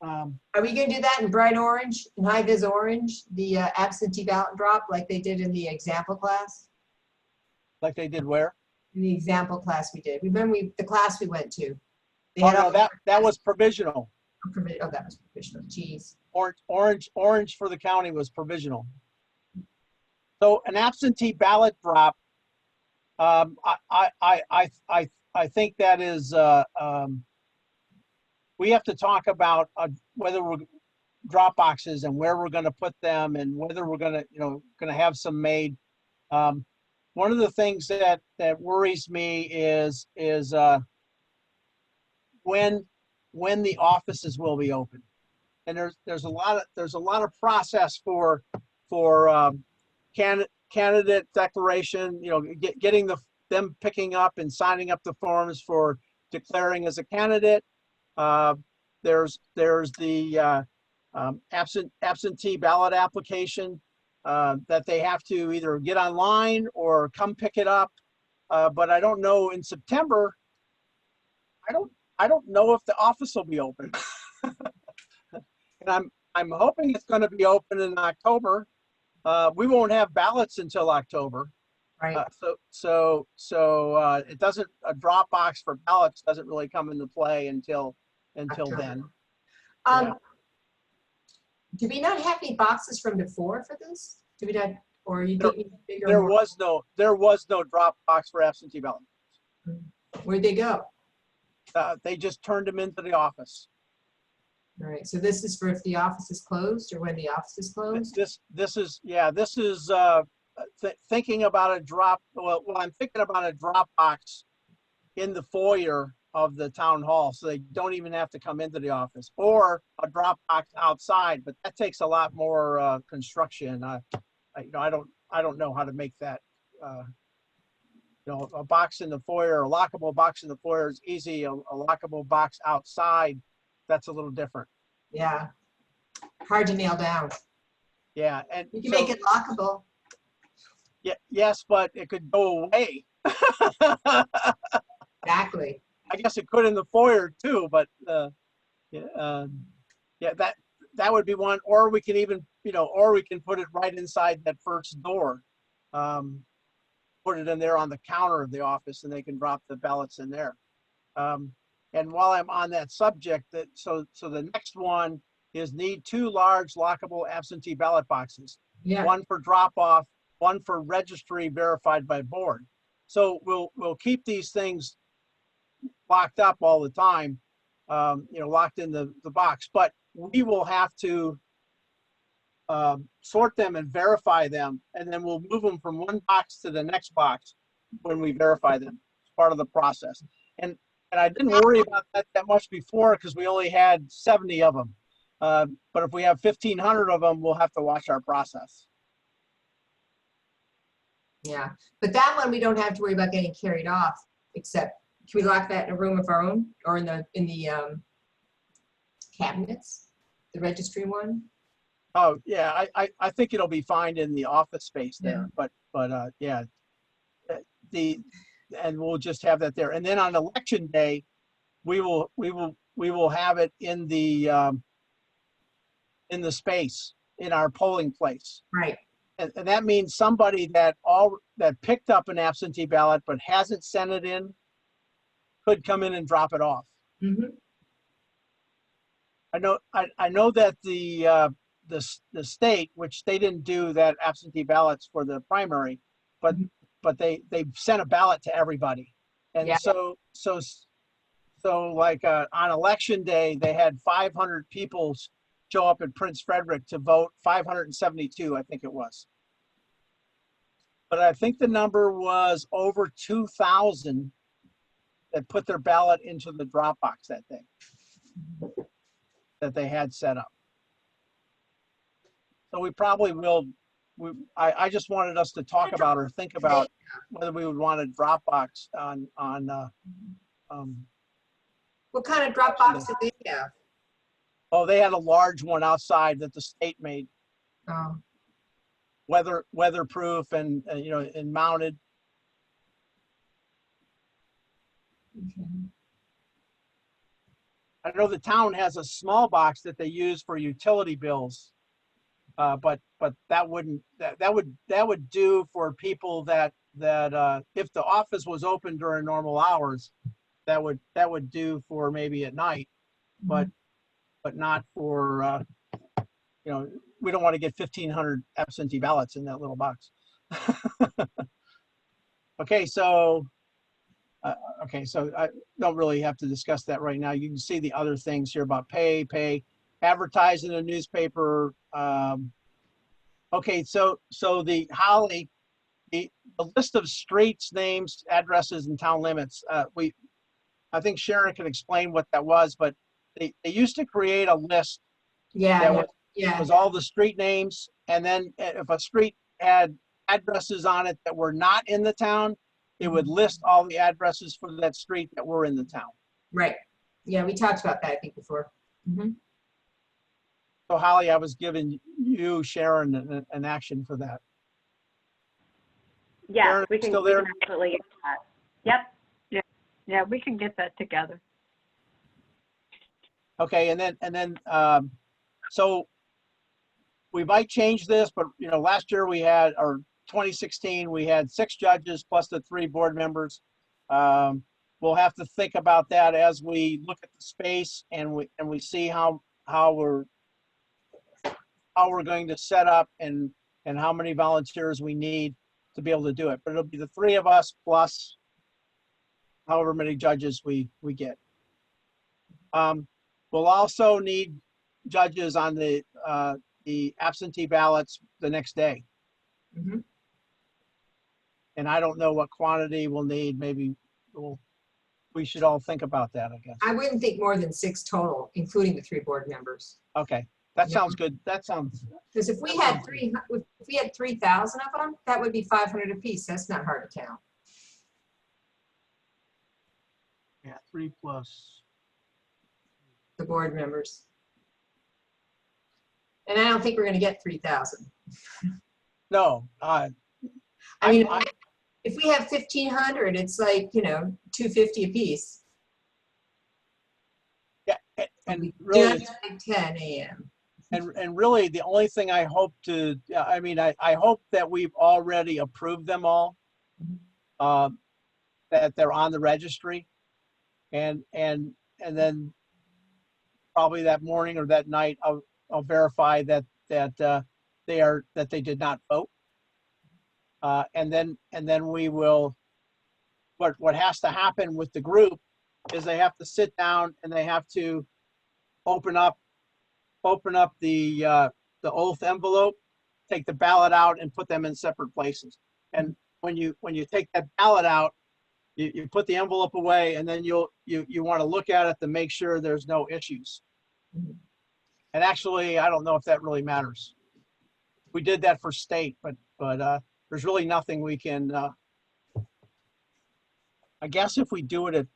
are we gonna do that in bright orange, in high vis orange, the absentee ballot drop like they did in the example class? like they did where? In the example class we did, remember the class we went to? They Oh had no, all that was provisional. oh, that was provisional, geez. Orange for the county was provisional. So an absentee ballot drop, I think that is, we have to talk about whether we're drop boxes and where we're going to put them and whether we're going to have some made. One of the things that worries me is when the offices will be open. And there's a lot of process for candidate declaration, getting them picking up and signing up the forms for declaring as a candidate. There's the absentee ballot application that they have to either get online or come pick it up. But I don't know in September. I don't know if the office will be open. And I'm hoping it's going to be open in October. We won't have ballots until October. Right, So it doesn't, a drop box for ballots doesn't really come into play until October. then. yeah. Do we not have any boxes from before for this? Do we not, or you think we need bigger? There more? was no drop box for absentee ballot. Where'd they go? They just turned them into the office. All right, so this is for if the office is closed or when the office is closed? This is thinking about a drop. Well, I'm thinking about a drop box in the foyer of the town hall, so they don't even have to come into the office, or a drop box outside. But that takes a lot more construction. I don't know how to make that. A box in the foyer, a lockable box in the foyer is easy. A lockable box outside, that's a little different. Yeah, hard to nail down. Yeah, and You can so- make it lockable. Yeah, yes, but it could go away. Exactly. I guess it could in the foyer too, but that would be one. Or we can even, or we can put it right inside that first door. Put it in there on the counter of the office, and they can drop the ballots in there. And while I'm on that subject, so the next one is need 2 large lockable absentee ballot boxes. Yeah. One for drop off, one for registry verified by board. So we'll keep these things locked up all the time, locked in the box, but we will have to sort them and verify them, and then we'll move them from one box to the next box when we verify them. It's part of the process. And I didn't worry about that much before because we only had 70 of them. But if we have 1,500 of them, we'll have to watch our process. Yeah, but that one we don't have to worry about getting carried off, except can we lock that in a room of our own or in the cabinets, the registry one? Oh yeah, I think it'll be fine in the office space there, but yeah, and we'll just have that there. And then on election day, we will have it in the space in our polling place. Right. And that means somebody that picked up an absentee ballot but hasn't sent it in could come in and drop it off. Mm-hmm. I know that the state, which they didn't do that absentee ballots for the primary, but Mhm. they sent a ballot to everybody. And Yeah. so like on election day, they had 500 people show up in Prince Frederick to vote, 572, I think it was. But I think the number was over 2,000 that put their ballot into the drop box that day that they had set up. So we probably will, I just wanted us to talk about or think about whether we would want a Dropbox on, What kind of Dropbox did they have? oh, they had a large one outside that the state made, Oh, weatherproof and, you know, and mounted. okay. I know the town has a small box that they use for utility bills. But that wouldn't, that would do for people that if the office was open during normal hours, that would do for maybe at night, but not for, you know, we don't want to get 1,500 absentee ballots in that little box. Okay, so I don't really have to discuss that right now. You can see the other things here about pay, advertise in a newspaper. Okay, so the Holly, the list of streets, names, addresses, and town limits. I think Sharon can explain what that was, but they used to create a list Yeah, that yeah, was, yeah. was all the street names, and then if a street had addresses on it that were not in the town, it would list all the addresses for that street that were in the town. Right. Yeah, we talked about that, I think, before. Mhm. So Holly, I was giving you, Sharon, an action for that. Yes, Sharon, we can, still we there? can absolutely get that. Yep. Yeah, we can get that together. Okay, and then so we might change this, but you know, last year we had, or 2016, we had 6 judges plus the 3 board members. We'll have to think about that as we look at the space and we see how we're going to set up and how many volunteers we need to be able to do it. But it'll be the 3 of us plus however many judges we get. We'll also need judges on the absentee ballots the next day. Mhm. And I don't know what quantity we'll need. Maybe we should all think about that, I guess. I wouldn't think more than 6 total, including the 3 board members. Okay, that Yeah. sounds good. That sounds, Because if we had 3,000 of them, that would be 500 apiece. That's not hard to count. yeah, 3 plus. The board members. And I don't think we're going to get 3,000. No, I mean, I- if we have 1,500, it's like, you know, 250 apiece. yeah, and We really, just like 10 a.m. and really the only thing I hope to, I mean, I hope that we've already approved them all, that they're on the registry, and then probably that morning or that night, I'll verify that they did not vote. And then we will, what has to happen with the group is they have to sit down and they have to open up the oath envelope, take the ballot out and put them in separate places. And when you take that ballot out, you put the envelope away, and then you want to look at it to make sure there's no issues. And actually, I don't know if that really matters. We did that for state, but there's really nothing we can, I guess if we do it at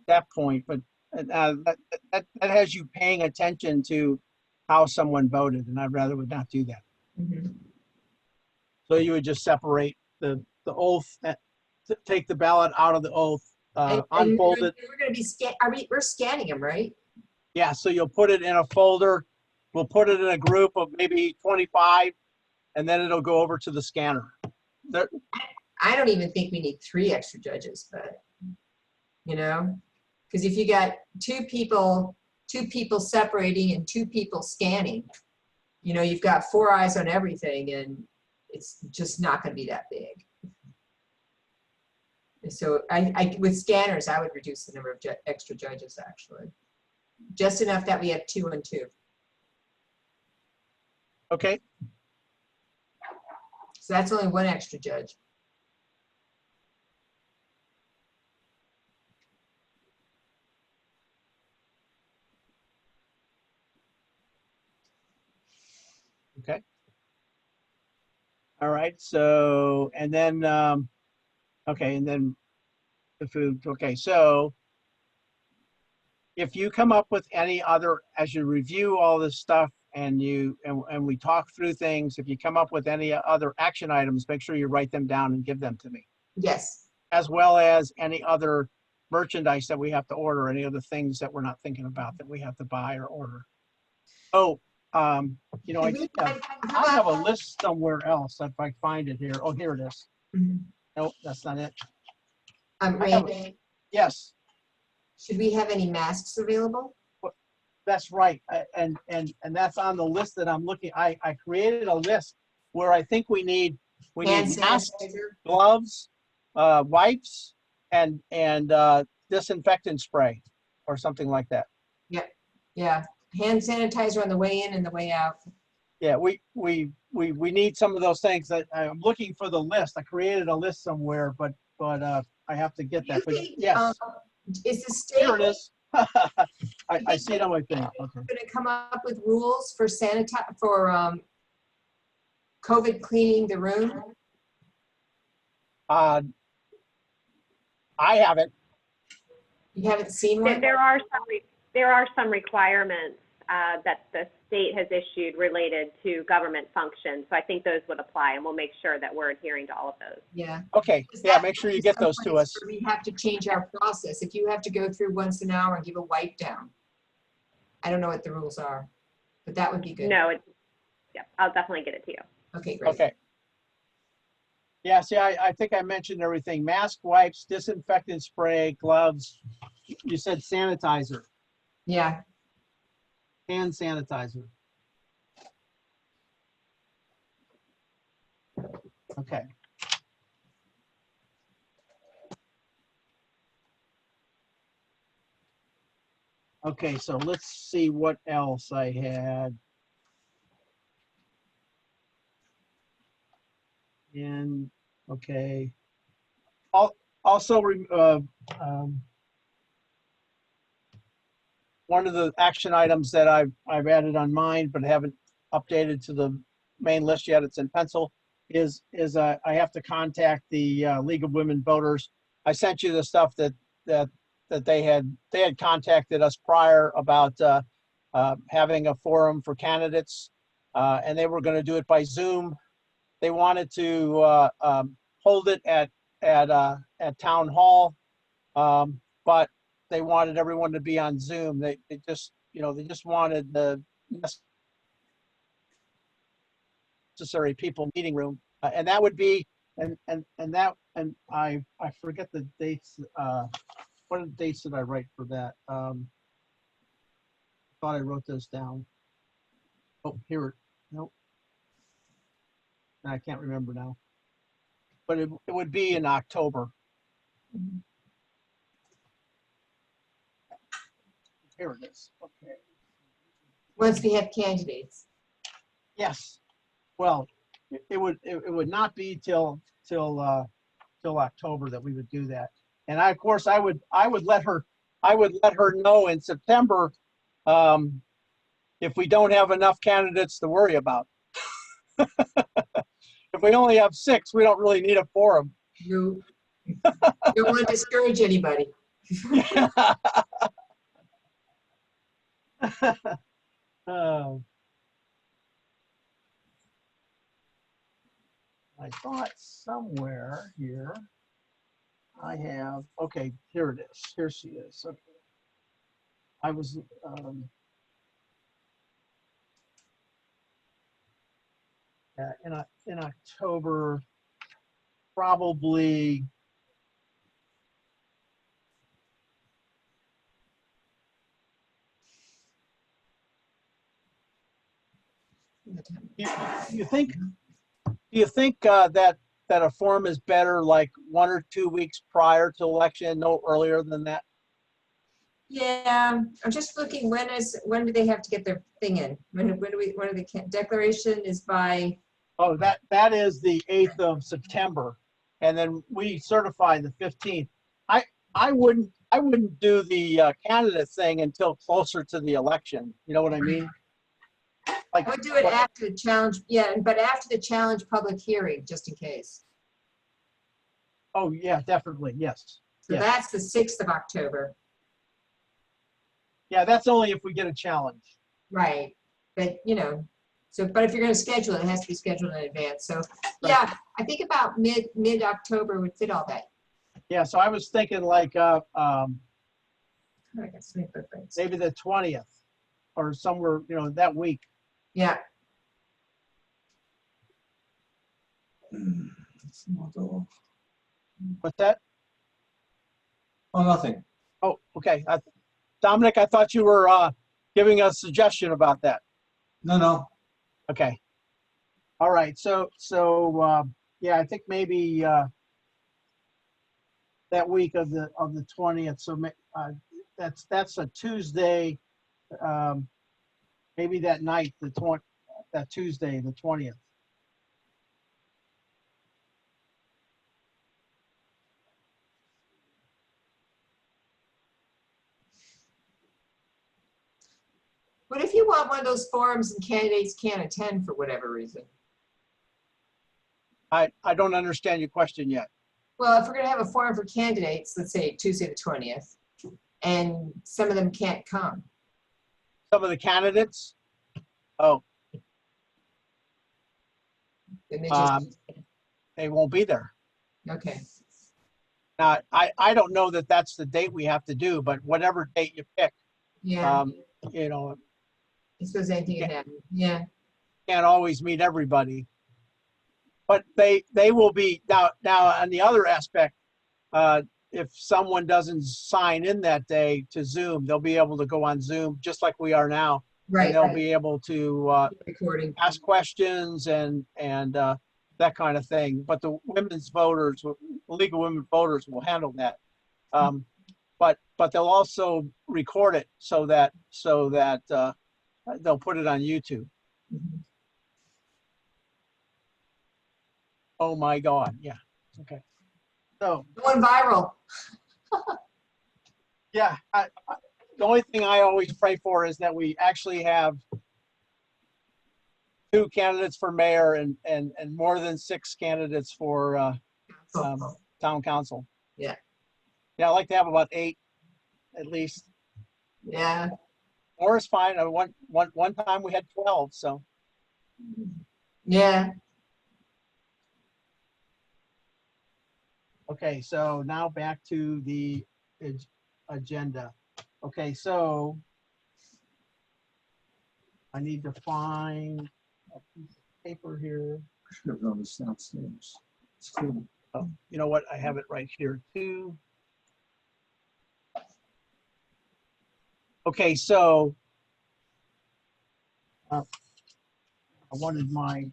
that point, but that has you paying attention to how someone voted, and I'd rather would not do that. Mhm. So you would just separate the oath, take the ballot out of the oath, And unfold it. we're going to be we're scanning them, right? Yeah, so you'll put it in a folder. We'll put it in a group of maybe 25, and then it'll go over to the scanner. I don't even think we need 3 extra judges, but, you know, because if you got 2 people 2 people separating and 2 people scanning, you know, you've got 4 eyes on everything and it's just not gonna be that big. So with scanners, I would reduce the number of extra judges actually. Just enough that we have 2 and 2. Okay, So that's only 1 extra judge. okay. All right, so, and then, okay, and then the food, okay, so if you come up with any other, as you review all this stuff and and we talk through things, if you come up with any other action items, make sure you write them down and give them to me, Yes. as well as any other merchandise that we have to order, any other things that we're not thinking about that we have to buy or order. Oh, you know, I have a list somewhere else if I find it here. Oh, here it is. Mhm. Nope, that's not it. Randy, Yes, should we have any masks available? that's right. And that's on the list that I'm looking. I created a list where I think we need Hand masks, sanitizer? gloves, wipes, and disinfectant spray or something like that. Yeah, hand sanitizer on the way in and the way out. Yeah, we need some of those things. I'm looking for the list. I created a list somewhere, but I have to get that. But yes, Is the state here it going is. I see it on my thing. Okay. to come up with rules for COVID cleaning the room? I haven't. You haven't seen one? There are some requirements that the state has issued related to government functions. So I think those would apply, and we'll make sure that we're adhering to all of those. Yeah. Okay. Is Yeah, that make sure you get those to someplace us. where we have to change our process. If you have to go through once an hour and give a wipe down. I don't know what the rules are, but that would be good. No, yeah, I'll definitely get it to you. Okay, great. Okay. Yeah, see, I think I mentioned everything. Mask, wipes, disinfectant spray, gloves. You said sanitizer, Yeah, hand sanitizer. Okay. Okay, so let's see what else I had. And, okay. Also, one of the action items that I've added on mine, but haven't updated to the main list yet, it's in pencil, is I have to contact the League of Women Voters. I sent you the stuff that they had contacted us prior about having a forum for candidates, and they were going to do it by Zoom. They wanted to hold it at town hall, but they wanted everyone to be on Zoom. They just wanted the necessary people meeting room, and that would be and I forget the dates. What dates did I write for that? Thought I wrote those down. Oh, here. Nope. I can't remember now. But it would be in October. Here it is. Okay. once we have candidates. Yes. Well, it would not be till October that we would do that. And of course I would let her know in September if we don't have enough candidates to worry about. If we only have 6, we don't really need a forum. You don't want to discourage anybody. Oh. I thought somewhere here I have, okay, here it is. Here she is. Okay. I was, yeah, in October, probably You think, do you think that a form is better like 1 or 2 weeks prior to election, no earlier than that? Yeah, I'm just looking, when do they have to get their thing in? When are the declaration is by, Oh, that is the 8th of September, and then we certify the 15th. I wouldn't do the candidate thing until closer to the election. You know what I mean? Like, I would do it after the challenge, yeah, but after the challenge public hearing, just in case. oh yeah, definitely, yes. So Yeah. that's the 6th of October, Yeah, that's only if we get a challenge. right? But, so, but if you're gonna schedule it, it has to be scheduled in advance, so, yeah, I think about mid-October would fit all that. Yeah, so I was thinking like Oh, I got so many footprints. maybe the 20th or somewhere, that week. Yeah, What's that? Oh, nothing. Oh, okay. Dominic, I thought you were giving a suggestion about that. No. Okay. All right. So yeah, I think maybe that week of the 20th. So that's a Tuesday. Maybe that night, that Tuesday, the 20th. what if you want one of those forums and candidates can't attend for whatever reason? I don't understand your question yet. Well, if we're gonna have a forum for candidates, let's say Tuesday the 20th, and some of them can't come. Some of the candidates. Oh, Then they just, they won't be there. okay, Now, I don't know that that's the date we have to do, but whatever date you pick, yeah, I I suppose anything can happen, yeah. can't always meet everybody. But they will be now on the other aspect, if someone doesn't sign in that day to Zoom, they'll be able to go on Zoom just like we are now. Right, And they'll right, be able to recording. ask questions and that kind of thing. But the women's voters, League of Women Voters will handle that. But they'll also record it so that they'll put it on YouTube. Mhm. Oh my God, yeah, okay. So, Going viral. yeah, the only thing I always pray for is that we actually have 2 candidates for mayor and more than 6 candidates for town council. Yeah. Yeah, I like to have about 8 at least. Yeah, More is fine. One time we had 12, so. yeah, Okay, so now back to the agenda. Okay, so I need to find a piece of paper here. Should have done this downstairs. It's cool. Oh, you know what? I have it right here too. Okay, so I wanted my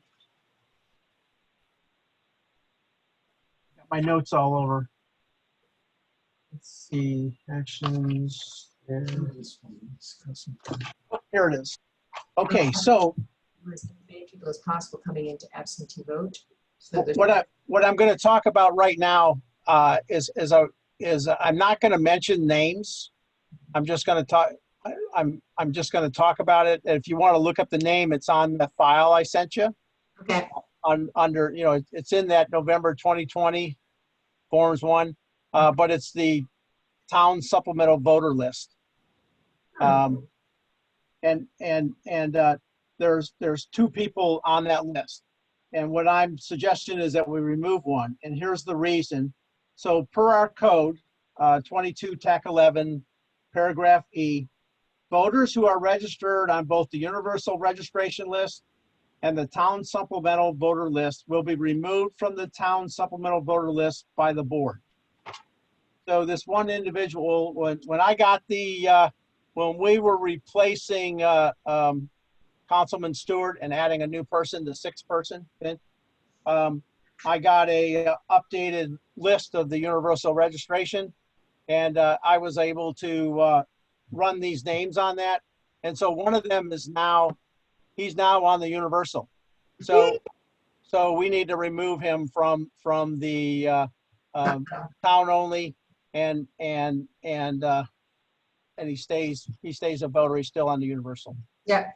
notes all over. Let's see, actions. There. Oh, here it is. Okay, so as many people as possible coming into absentee vote. So that, what I'm going to talk about right now is I'm not going to mention names. I'm just going to talk. I'm just going to talk about it. And if you want to look up the name, it's on the file I sent you. okay, Under it's in that November 2020 Forms 1, but it's the town supplemental voter list. And there's 2 people on that list. And what I'm suggesting is that we remove one. And here's the reason. So per our code, 22 TAC 11, paragraph E, voters who are registered on both the universal registration list and the town supplemental voter list will be removed from the town supplemental voter list by the board. So this one individual, when I got when we were replacing Councilman Stewart and adding a new person, the sixth person. Then, I got a updated list of the universal registration, and I was able to run these names on that. And so one of them is now, he's now on the universal. So we need to remove him from the town only, and he stays a voter. He's still on the universal. Yeah.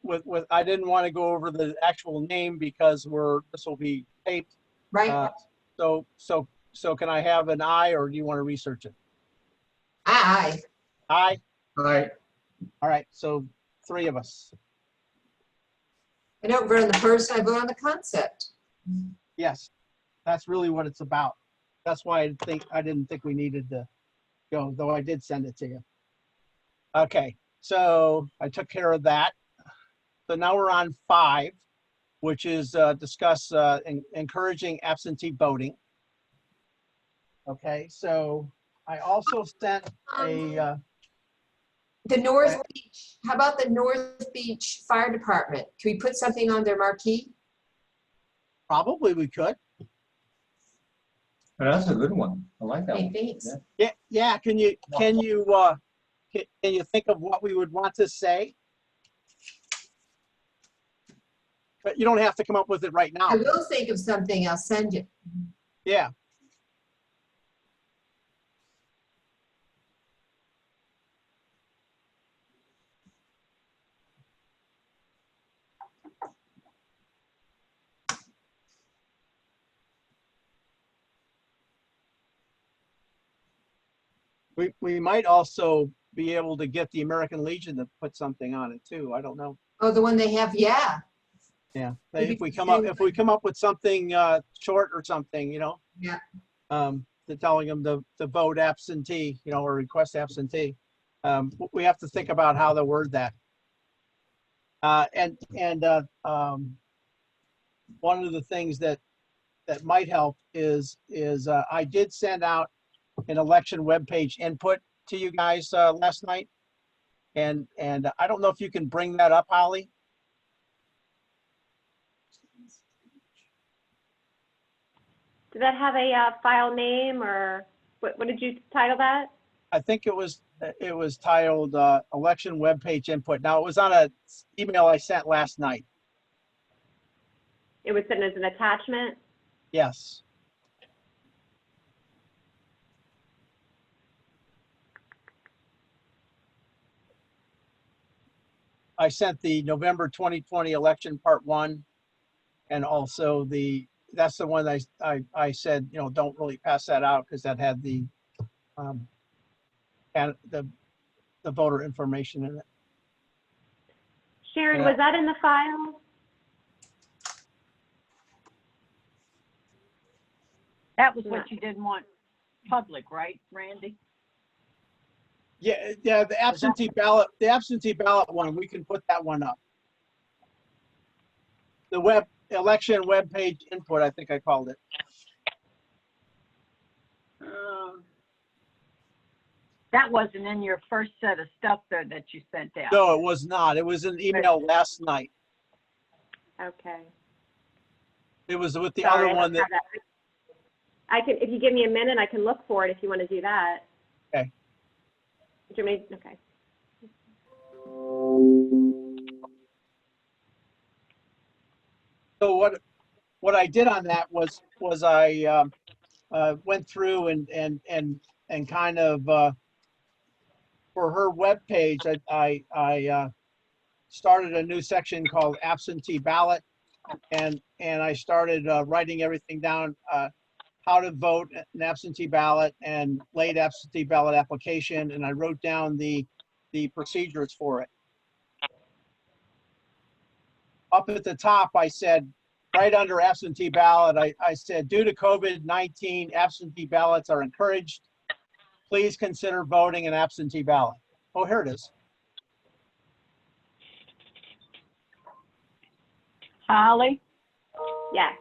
With I didn't want to go over the actual name because this will be taped. Right. So can I have an aye, or do you want to research it? Aye. Aye. All right, All right. So 3 of us. I don't vote on the person, I vote on the concept. Yes, that's really what it's about. That's why I didn't think we needed to go, though I did send it to you. Okay, so I took care of that. So now we're on 5, which is discuss encouraging absentee voting. Okay, so I also sent a, The North Beach, how about the North Beach Fire Department? Can we put something on their marquee? probably we could. that's a good one. I like that Hey, one. thanks. Yeah. Yeah, can you think of what we would want to say? But you don't have to come up with it right now. I will think of something, I'll send you. Yeah. We might also be able to get the American Legion to put something on it too. I don't know. Oh, the one they have, yeah. Yeah, Maybe if we the come up, same if we come up with something short or something, Yeah. to telling them to vote absentee, or request absentee. We have to think about how to word that. One of the things that might help is I did send out an election webpage input to you guys last night, and I don't know if you can bring that up, Holly. Does that have a file name, or what did you title that? I think it was titled election webpage input. Now, it was on a email I sent last night. It was sent as an attachment? Yes. I sent the November 2020 election part 1, and also that's the one I said, don't really pass that out because that had the voter information in it. Sharon, Yeah. was that in the file? That was what you didn't want public, right, Randy? Yeah, the absentee ballot one, we can put that one up. The election webpage input, I think I called it. That wasn't in your first set of stuff though that you sent out. No, it was not. It was an email last night. Okay. It was with the Sorry, other I one don't have that. If you give me a minute, I can look for it if you want to do that. Okay. Do you want me- okay. So what I did on that was I went through and kind of for her webpage, I started a new section called absentee ballot, and I started writing everything down, how to vote an absentee ballot and late absentee ballot application, and I wrote down the procedures for it. Up at the top, I said, right under absentee ballot, I said, due to COVID-19, absentee ballots are encouraged. Please consider voting an absentee ballot. Oh, here it is. Holly, Yes.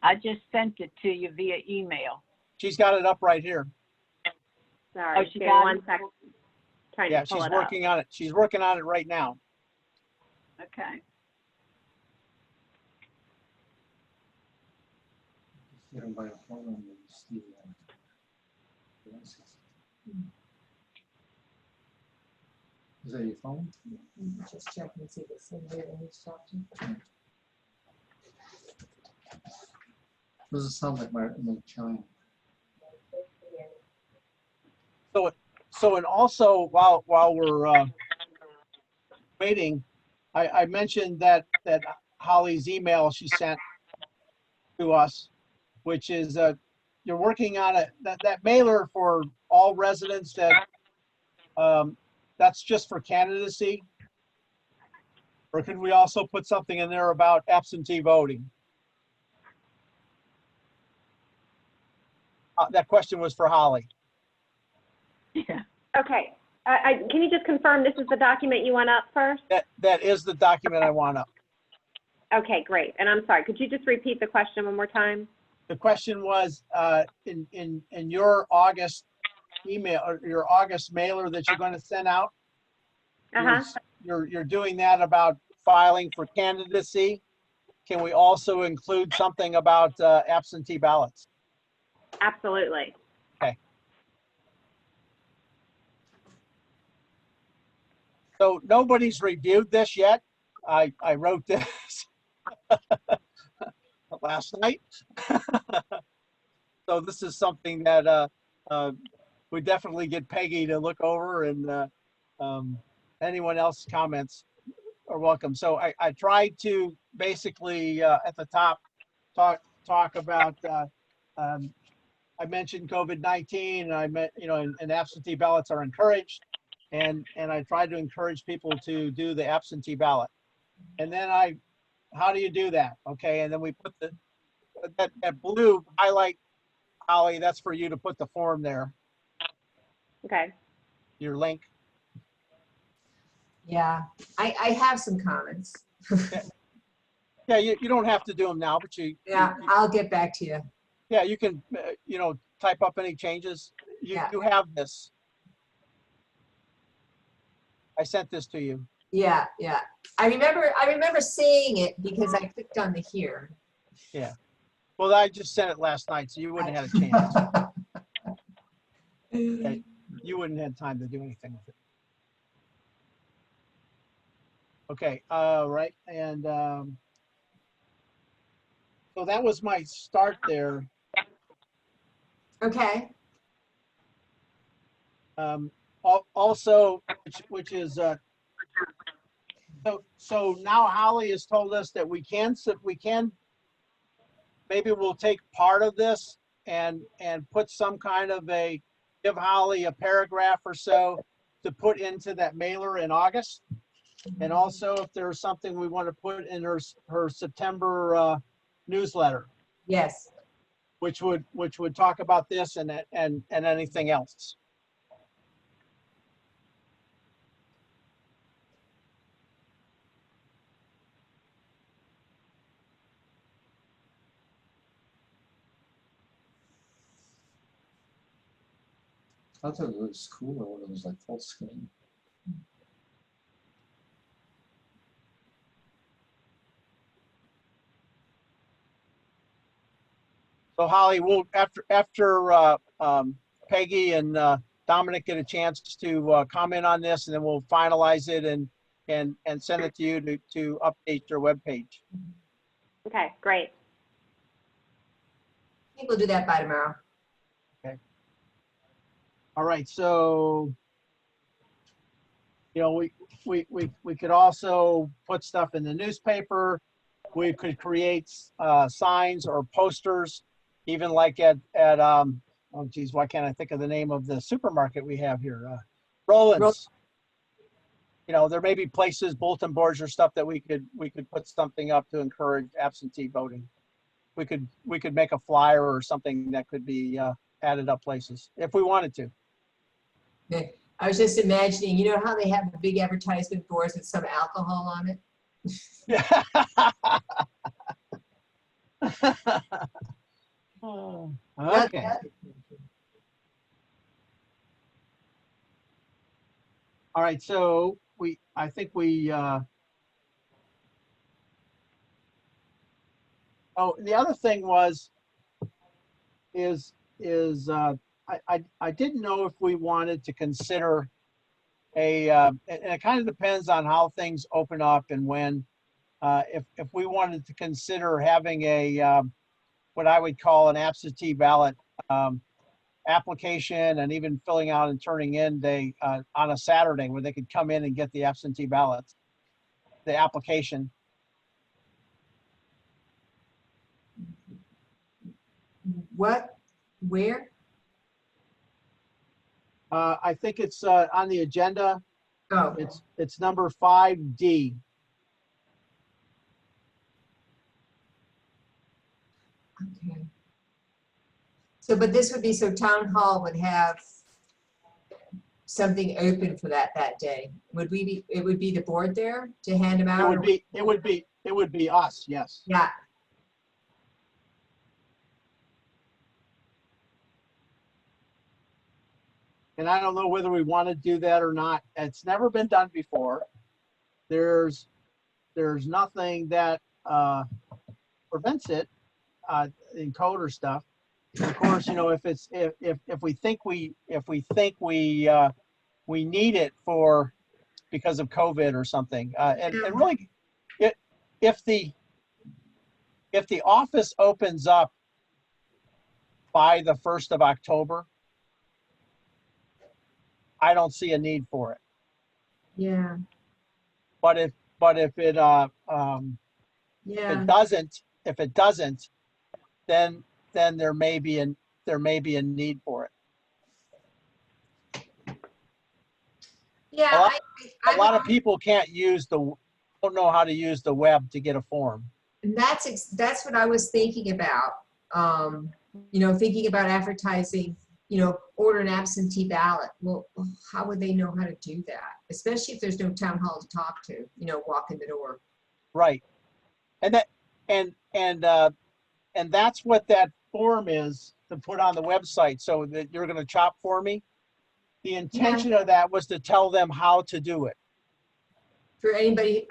I just sent it to you via email. She's got it up right here. Sorry. Oh, she Give me got one it? second. trying Yeah, to pull she's it up. working on it. She's working on it right now. Okay. Get them by a phone and then see, is that your phone? Just check and see if it's in here in each chapter. Doesn't sound like my chime. So, and also while we're waiting, I mentioned that Holly's email she sent to us, which is you're working on that mailer for all residents that's just for candidacy. Or could we also put something in there about absentee voting? That question was for Holly. Yeah. Okay. Can you just confirm this is the document you want up first? That is the document I want up. Okay, great. And I'm sorry, could you just repeat the question one more time? The question was, in your August email or your August mailer that you're going to send out, Uh-huh. you're doing that about filing for candidacy. Can we also include something about absentee ballots? Absolutely. So nobody's reviewed this yet. I wrote this last night. So this is something that we definitely get Peggy to look over, and anyone else comments are welcome. So I tried to basically at the top talk about I mentioned COVID-19, and I meant, and absentee ballots are encouraged, and I tried to encourage people to do the absentee ballot. And then how do you do that? Okay, and then we put that blue highlight, Holly, that's for you to put the form there, Okay. your link. Yeah, I have some comments. Yeah, you don't have to do them now, but Yeah, I'll get back to you. yeah, you can, type up any changes. Yeah. You have this. I sent this to you. Yeah, yeah. I remember seeing it because I clicked on the here. Well, I just sent it last night, so you wouldn't have had a chance. You wouldn't have had time to do anything with it. Okay, right, and so that was my start there. Okay, Also, which is so now Holly has told us that we can maybe we'll take part of this and put some kind of give Holly a paragraph or so to put into that mailer in August. And also if there's something we want to put in her September newsletter, yes. which would talk about this and anything else. I thought it was cooler when it was like full screen. So Holly, we'll after Peggy and Dominic get a chance to comment on this, and then we'll finalize it and send it to you to update your webpage. Okay, great. I think we'll do that by tomorrow. All right, so we could also put stuff in the newspaper. We could create signs or posters, even like at oh geez, why can't I think of the name of the supermarket we have here? Roland's. There may be places, bulletin boards or stuff that we could put something up to encourage absentee voting. We could make a flyer or something that could be added up places if we wanted to. I was just imagining, you know how they have the big advertisement boards with some alcohol on it? Yeah. Okay. All right, so I think oh, the other thing I didn't know if we wanted to consider and it kind of depends on how things open up and when, if we wanted to consider having what I would call an absentee ballot, application and even filling out and turning in on a Saturday where they could come in and get the absentee ballots, the application. What, where? I think it's on the agenda. Oh, It's number 5D. okay. So, but this would be, so town hall would have something open for that day. Would we be, it would be the board there to hand them out? It would be us, yes. Yeah, And I don't know whether we want to do that or not. It's never been done before. There's nothing that prevents it in code or stuff. And of course, you know, if we think we need it because of COVID or something, and really, if the office opens up by the 1st of October, I don't see a need for it. yeah, But if it yeah. if it doesn't, then there may be a need for it. Yeah, A lot of people don't know how to use the web to get a form. and that's what I was thinking about. You know, thinking about advertising, you know, order an absentee ballot. Well, how would they know how to do that? Especially if there's no town hall to talk to, you know, walk in the door. Right. And that's what that form is to put on the website, so that you're going to chop for me. The intention of that was to tell them how to do it. For anybody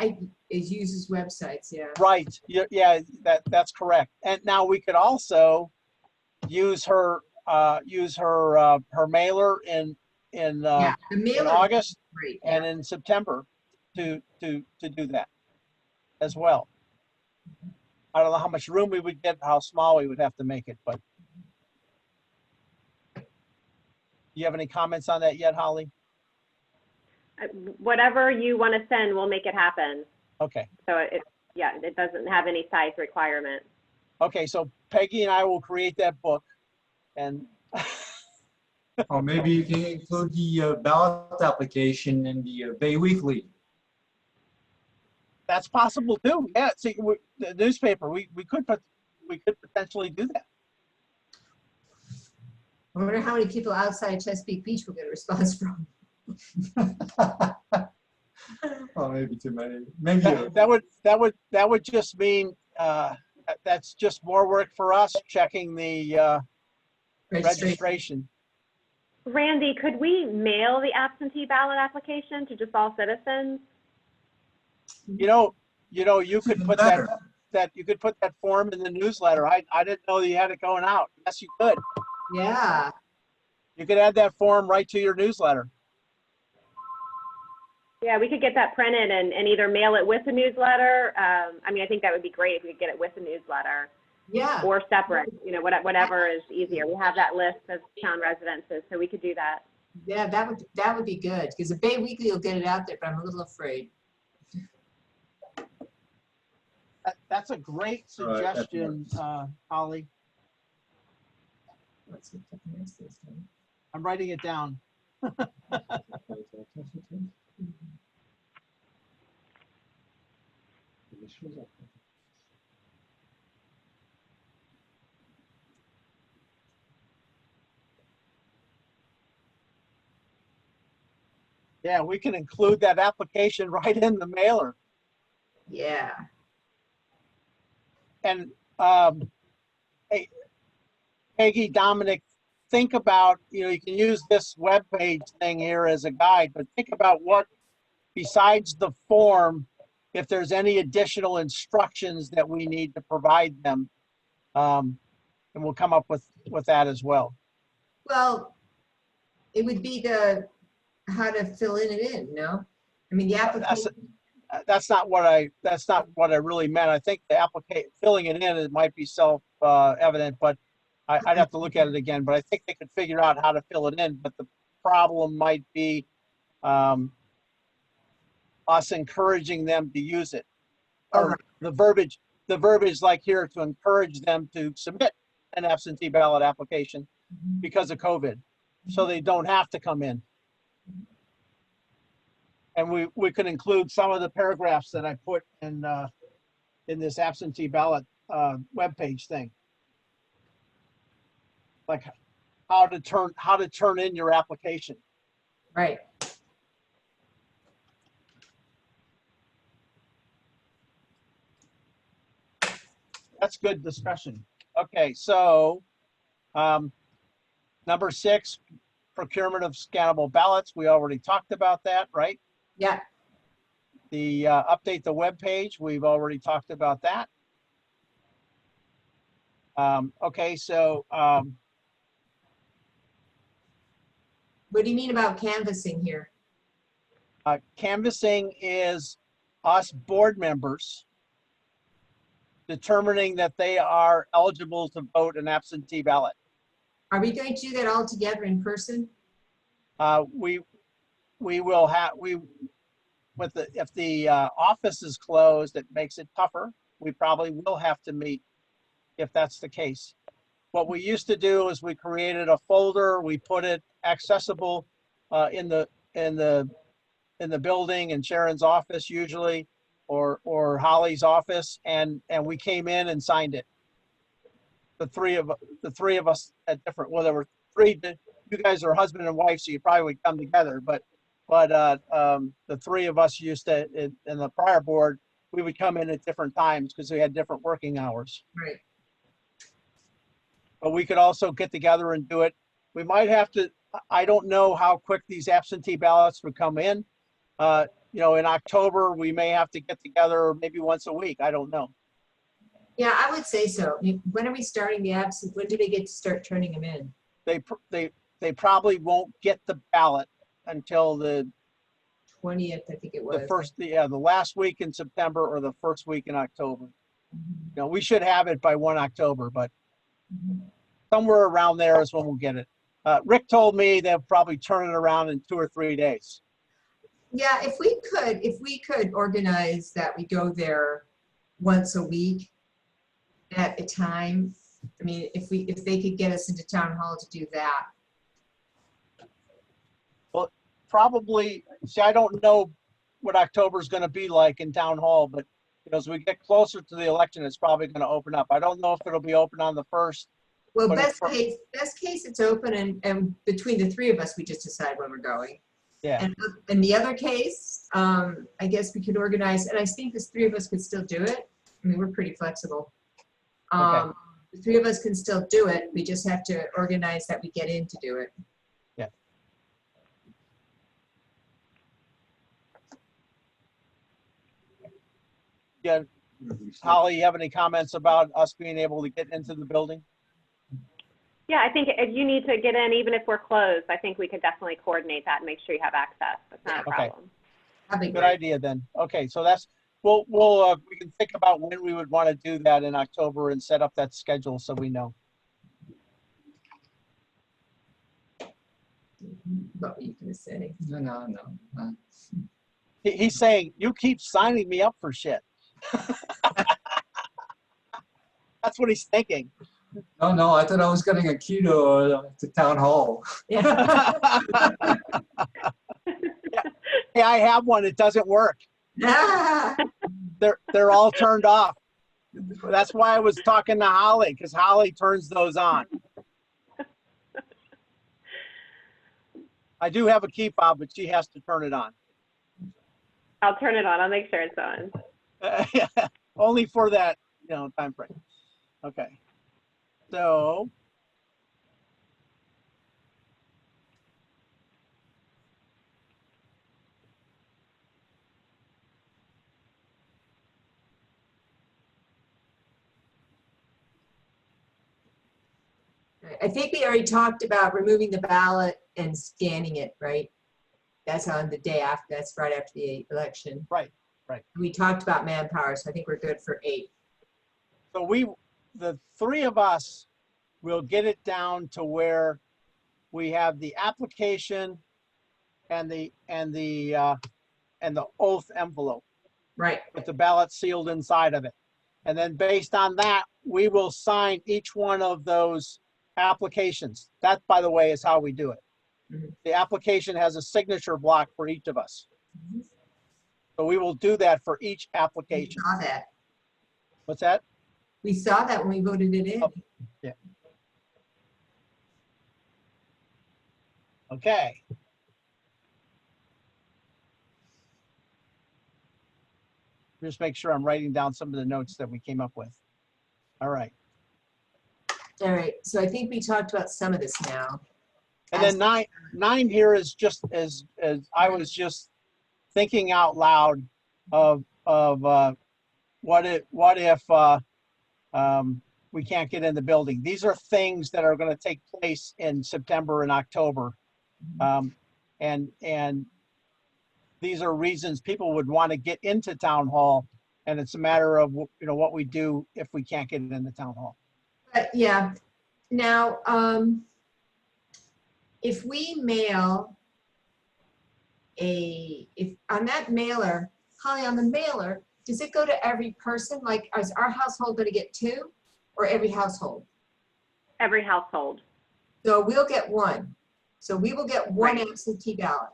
is uses websites, yeah. Right. Yeah, that's correct. And now we could also use her mailer in Yeah, the mailer. August Great. and in September to do that as well. I don't know how much room we would get, how small we would have to make it, but you have any comments on that yet, Holly? Whatever you want to send, we'll make it happen. Okay. So it doesn't have any size requirement. Okay, so Peggy and I will create that book, and Or maybe you can include the ballot application in the Bay Weekly. that's possible too. Yeah, see, the newspaper, we could potentially do that. I wonder how many people outside Chesapeake Beach will get a response from. Oh, maybe too many. Maybe That would just mean that's just more work for us checking the registration. Randy, could we mail the absentee ballot application to just all citizens? You know, you could Even put better. you could put that form in the newsletter. I didn't know that you had it going out. Yes, you could. Yeah, You could add that form right to your newsletter. Yeah, we could get that printed and either mail it with the newsletter. I mean, I think that would be great if we could get it with the newsletter yeah. or separate, you know, whatever is easier. We have that list of town residences, so we could do that. Yeah, that would be good, because the Bay Weekly will get it out there, but I'm a little afraid. That's a great suggestion, Holly. Let's see what the next is then. I'm writing it down. Yeah, we can include that application right in the mailer. Yeah, And hey, Peggy, Dominic, think about, you can use this webpage thing here as a guide, but think about what, besides the form, if there's any additional instructions that we need to provide them. And we'll come up with that as well. Well, it would be how to fill it in, no? I mean, the application, That's not what I really meant. I think the filling it in, it might be self-evident, but I'd have to look at it again. But I think they could figure out how to fill it in. But the problem might be us encouraging them to use it, or the verbiage like here to encourage them to submit an absentee ballot application because of COVID, so they don't have to come in. And we could include some of the paragraphs that I put in this absentee ballot webpage thing, like how to turn in your application. right. That's good discussion. Okay, so number 6, procurement of scannable ballots. We already talked about that, right? Yeah, The update the web page, we've already talked about that. Okay, so what do you mean about canvassing here? canvassing is us board members determining that they are eligible to vote an absentee ballot. Are we going to do that all together in person? We will have, if the office is closed, it makes it tougher. We probably will have to meet if that's the case. What we used to do is we created a folder, we put it accessible in the building, in Sharon's office usually, or Holly's office, and we came in and signed it. The three of us at different, well, there were 3, you guys are husband and wife, so you probably would come together, but the 3 of us used to, in the prior board, we would come in at different times because we had different working hours. Right. But we could also get together and do it. We might have to, I don't know how quick these absentee ballots would come in. In October, we may have to get together maybe once a week. I don't know. Yeah, I would say so. When are we starting the absent? When do they get to start turning them in? They probably won't get the ballot until the 20th, I think it was. the last week in September or the first week in October. Mhm. We should have it by 1 October, but Mhm. somewhere around there is when we'll get it. Rick told me they'll probably turn it around in 2 or 3 days. Yeah, if we could organize that we go there once a week at a time. I mean, if they could get us into town hall to do that. Probably, see, I don't know what October is going to be like in town hall, but as we get closer to the election, it's probably going to open up. I don't know if it'll be open on the 1st. Well, But best case, it's open, and between the 3 of us, we just decide when we're going. Yeah. And in the other case, I guess we could organize, and I think the 3 of us could still do it. I mean, we're pretty flexible. Okay. The 3 of us can still do it. We just have to organize that we get in to do it. Yeah. Yeah. Holly, you have any comments about us being able to get into the building? Yeah, I think if you need to get in, even if we're closed, I think we could definitely coordinate that and make sure you have access. That's not a Okay. problem. That'd be Good great. idea then. Okay, so that's, we can think about when we would want to do that in October and set up that schedule so we know. What were you gonna say? No. He's saying, you keep signing me up for shit. That's what he's thinking. No, I thought I was getting a key to town hall. Yeah. Hey, I have one. It doesn't work. Ah, They're all turned off. That's why I was talking to Holly, because Holly turns those on. I do have a key fob, but she has to turn it on. I'll turn it on. I'll make sure it's on. Only for that, time frame. Okay. So I think we already talked about removing the ballot and scanning it, right? That's on the day after, that's right after the election. Right. We talked about manpower, so I think we're good for 8. So the 3 of us will get it down to where we have the application and the oath envelope Right. with the ballot sealed inside of it. And then based on that, we will sign each one of those applications. That, by the way, is how we do it. Mhm. The application has a signature block for each of us. Mhm. So we will do that for each We application. saw that. What's that? We saw that when we voted it in. Oh. Okay. Just make sure I'm writing down some of the notes that we came up with. All right. All right, so I think we talked about some of this now. And then nine here is just as I was just thinking out loud of what if we can't get in the building. These are things that are going to take place in September and October. And these are reasons people would want to get into town hall, and it's a matter of what we do if we can't get into town hall. Yeah, now, if we mail if on that mailer, Holly, on the mailer, does it go to every person? Like, is our household going to get 2 or every household? Every household. So we'll get 1. So we will get 1 Right. absentee ballot.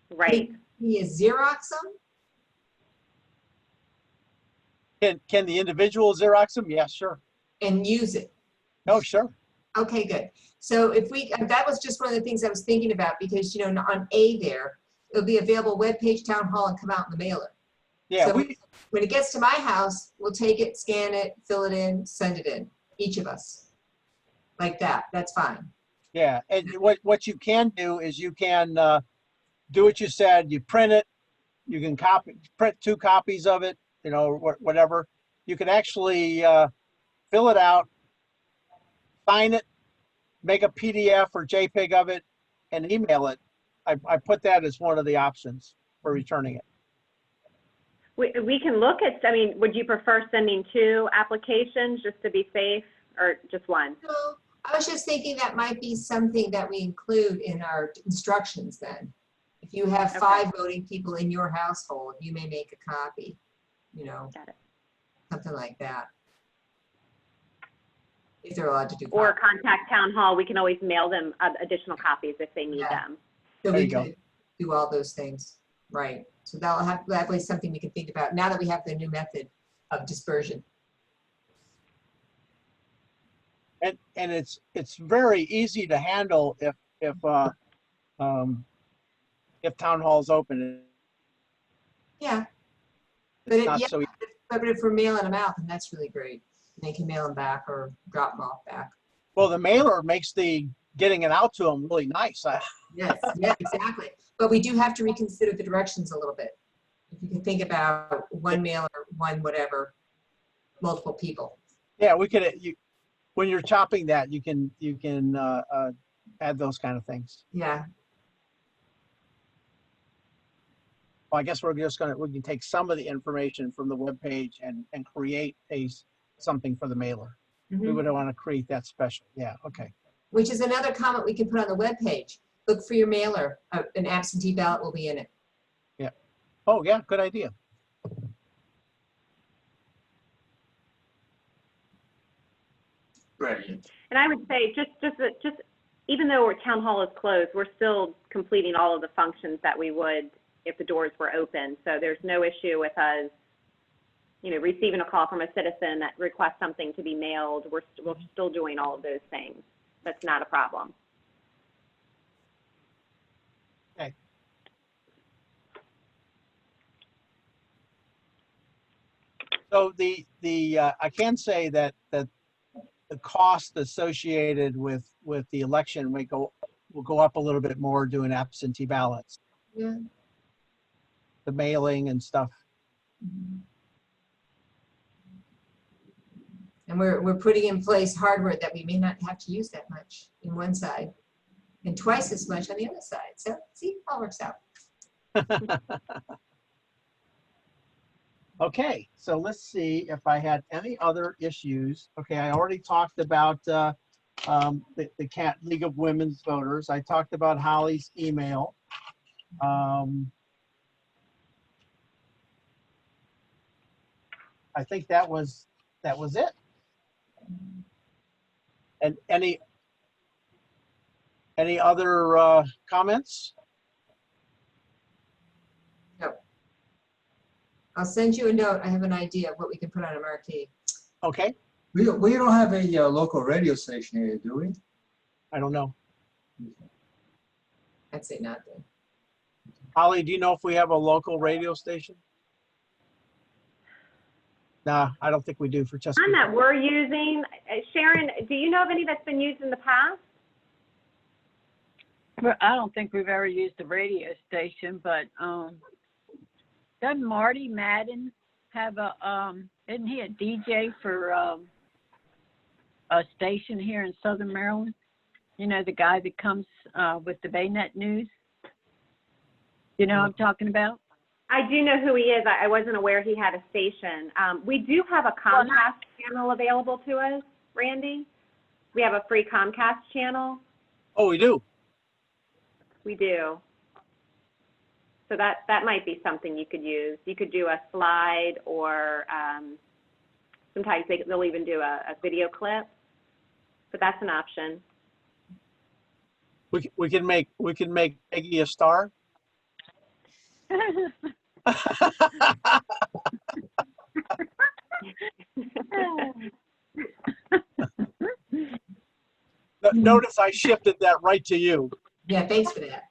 Right. Can you Xerox them Can the individual Xerox them? Yeah, sure. and use it? Oh, sure. Okay, good. So if that was just one of the things I was thinking about, because, on A there, it'll be available webpage, town hall, and come out in the mailer. Yeah, So when it gets to my house, we'll take it, scan it, fill it in, send it in, each of us. Like that, that's fine. yeah. And what you can do is you can do what you said. You print it. You can print 2 copies of it. Whatever. You can actually fill it out, sign it, make a PDF or JPEG of it, and email it. I put that as one of the options for returning it. We can look at, would you prefer sending 2 applications just to be safe, or just 1? So I was just thinking that might be something that we include in our instructions then. If you have Okay. 5 voting people in your household, you may make a copy, Got it. something like that. If they're allowed to do. Or copies. contact town hall. We can always mail them additional copies if they need Yeah. them. So There we you go. could do all those things, right? So that way something we can think about now that we have the new method of dispersion. And it's very easy to handle if town hall's open. Yeah. But It's not so easy. but if we're mailing them out, then that's really great. They can mail them back or drop them off back. Well, the mailer makes the getting it out to them really nice. Yes, yeah, exactly. But we do have to reconsider the directions a little bit. If you can think about 1 mailer, 1 whatever, multiple people. Yeah, we could. When you're chopping that, you can add those kind of things. Yeah, Well, I guess we can take some of the information from the webpage and create something for the mailer. We mhm. would want to create that special. Yeah, okay. Which is another comment we can put on the webpage. Look for your mailer. An absentee ballot will be in it. Oh, yeah, good idea. Brilliant. And I would say just even though our town hall is closed, we're still completing all of the functions that we would if the doors were open. So there's no issue with us, receiving a call from a citizen that requests something to be mailed. We're still doing all of those things. That's not a problem. Okay. So I can say that the cost associated with the election will go up a little bit more doing absentee ballots, Yeah. the mailing and stuff. Mhm. And we're putting in place hardware that we may not have to use that much in one side and twice as much on the other side. So see, how it works out. Okay, so let's see if I had any other issues. Okay, I already talked about the Cat League of Women's Voters. I talked about Holly's email. I think that was it. And any other comments? I'll send you a note. I have an idea of what we can put on a marquee. Okay, We don't have a local radio station here, do we? I don't know. I'd say not then. Holly, do you know if we have a local radio station? Nah, I don't think we do for Chesapeake. One that we're using, Sharon, do you know of any that's been used in the past? Well, I don't think we've ever used a radio station, but doesn't Marty Madden have isn't he a DJ for a station here in Southern Maryland? You know, the guy that comes with the Baynet News? You know what I'm talking about? I do know who he is. I wasn't aware he had a station. We do have a Comcast channel available to us, Randy. We have a free Comcast channel. Oh, we do. We do. So that might be something you could use. You could do a slide, or sometimes they'll even do a video clip. But that's an option. We can make Peggy a star. Notice I shifted that right to you. Yeah, thanks for that.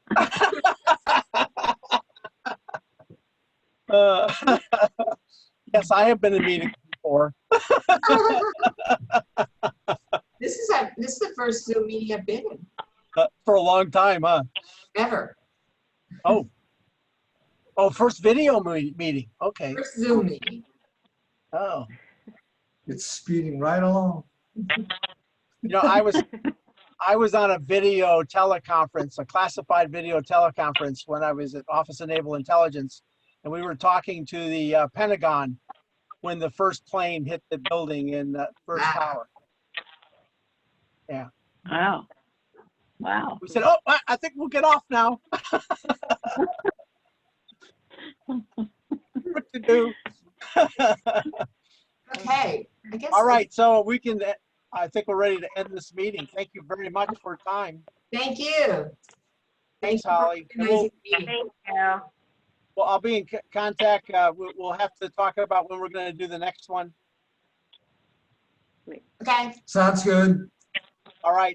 Yes, I have been in meetings before. This is the first Zoom meeting I've been in, For a long time, huh? ever. Oh, first video meeting. Okay. First Zoom meeting. Oh, It's speeding right along. I was on a video teleconference, a classified video teleconference when I was at Office of Naval Intelligence, and we were talking to the Pentagon when the first plane hit the building in the first tower. Yeah. Wow. Wow. We said, "Oh, I think we'll get off now." What to do? Okay, I guess. All right, so I think we're ready to end this meeting. Thank you very much for your time. Thank you. Thanks, you for Holly. And organizing the meeting. Thank you. Well, I'll be in contact. We'll have to talk about when we're going to do the next one. Okay. Sounds good. All right.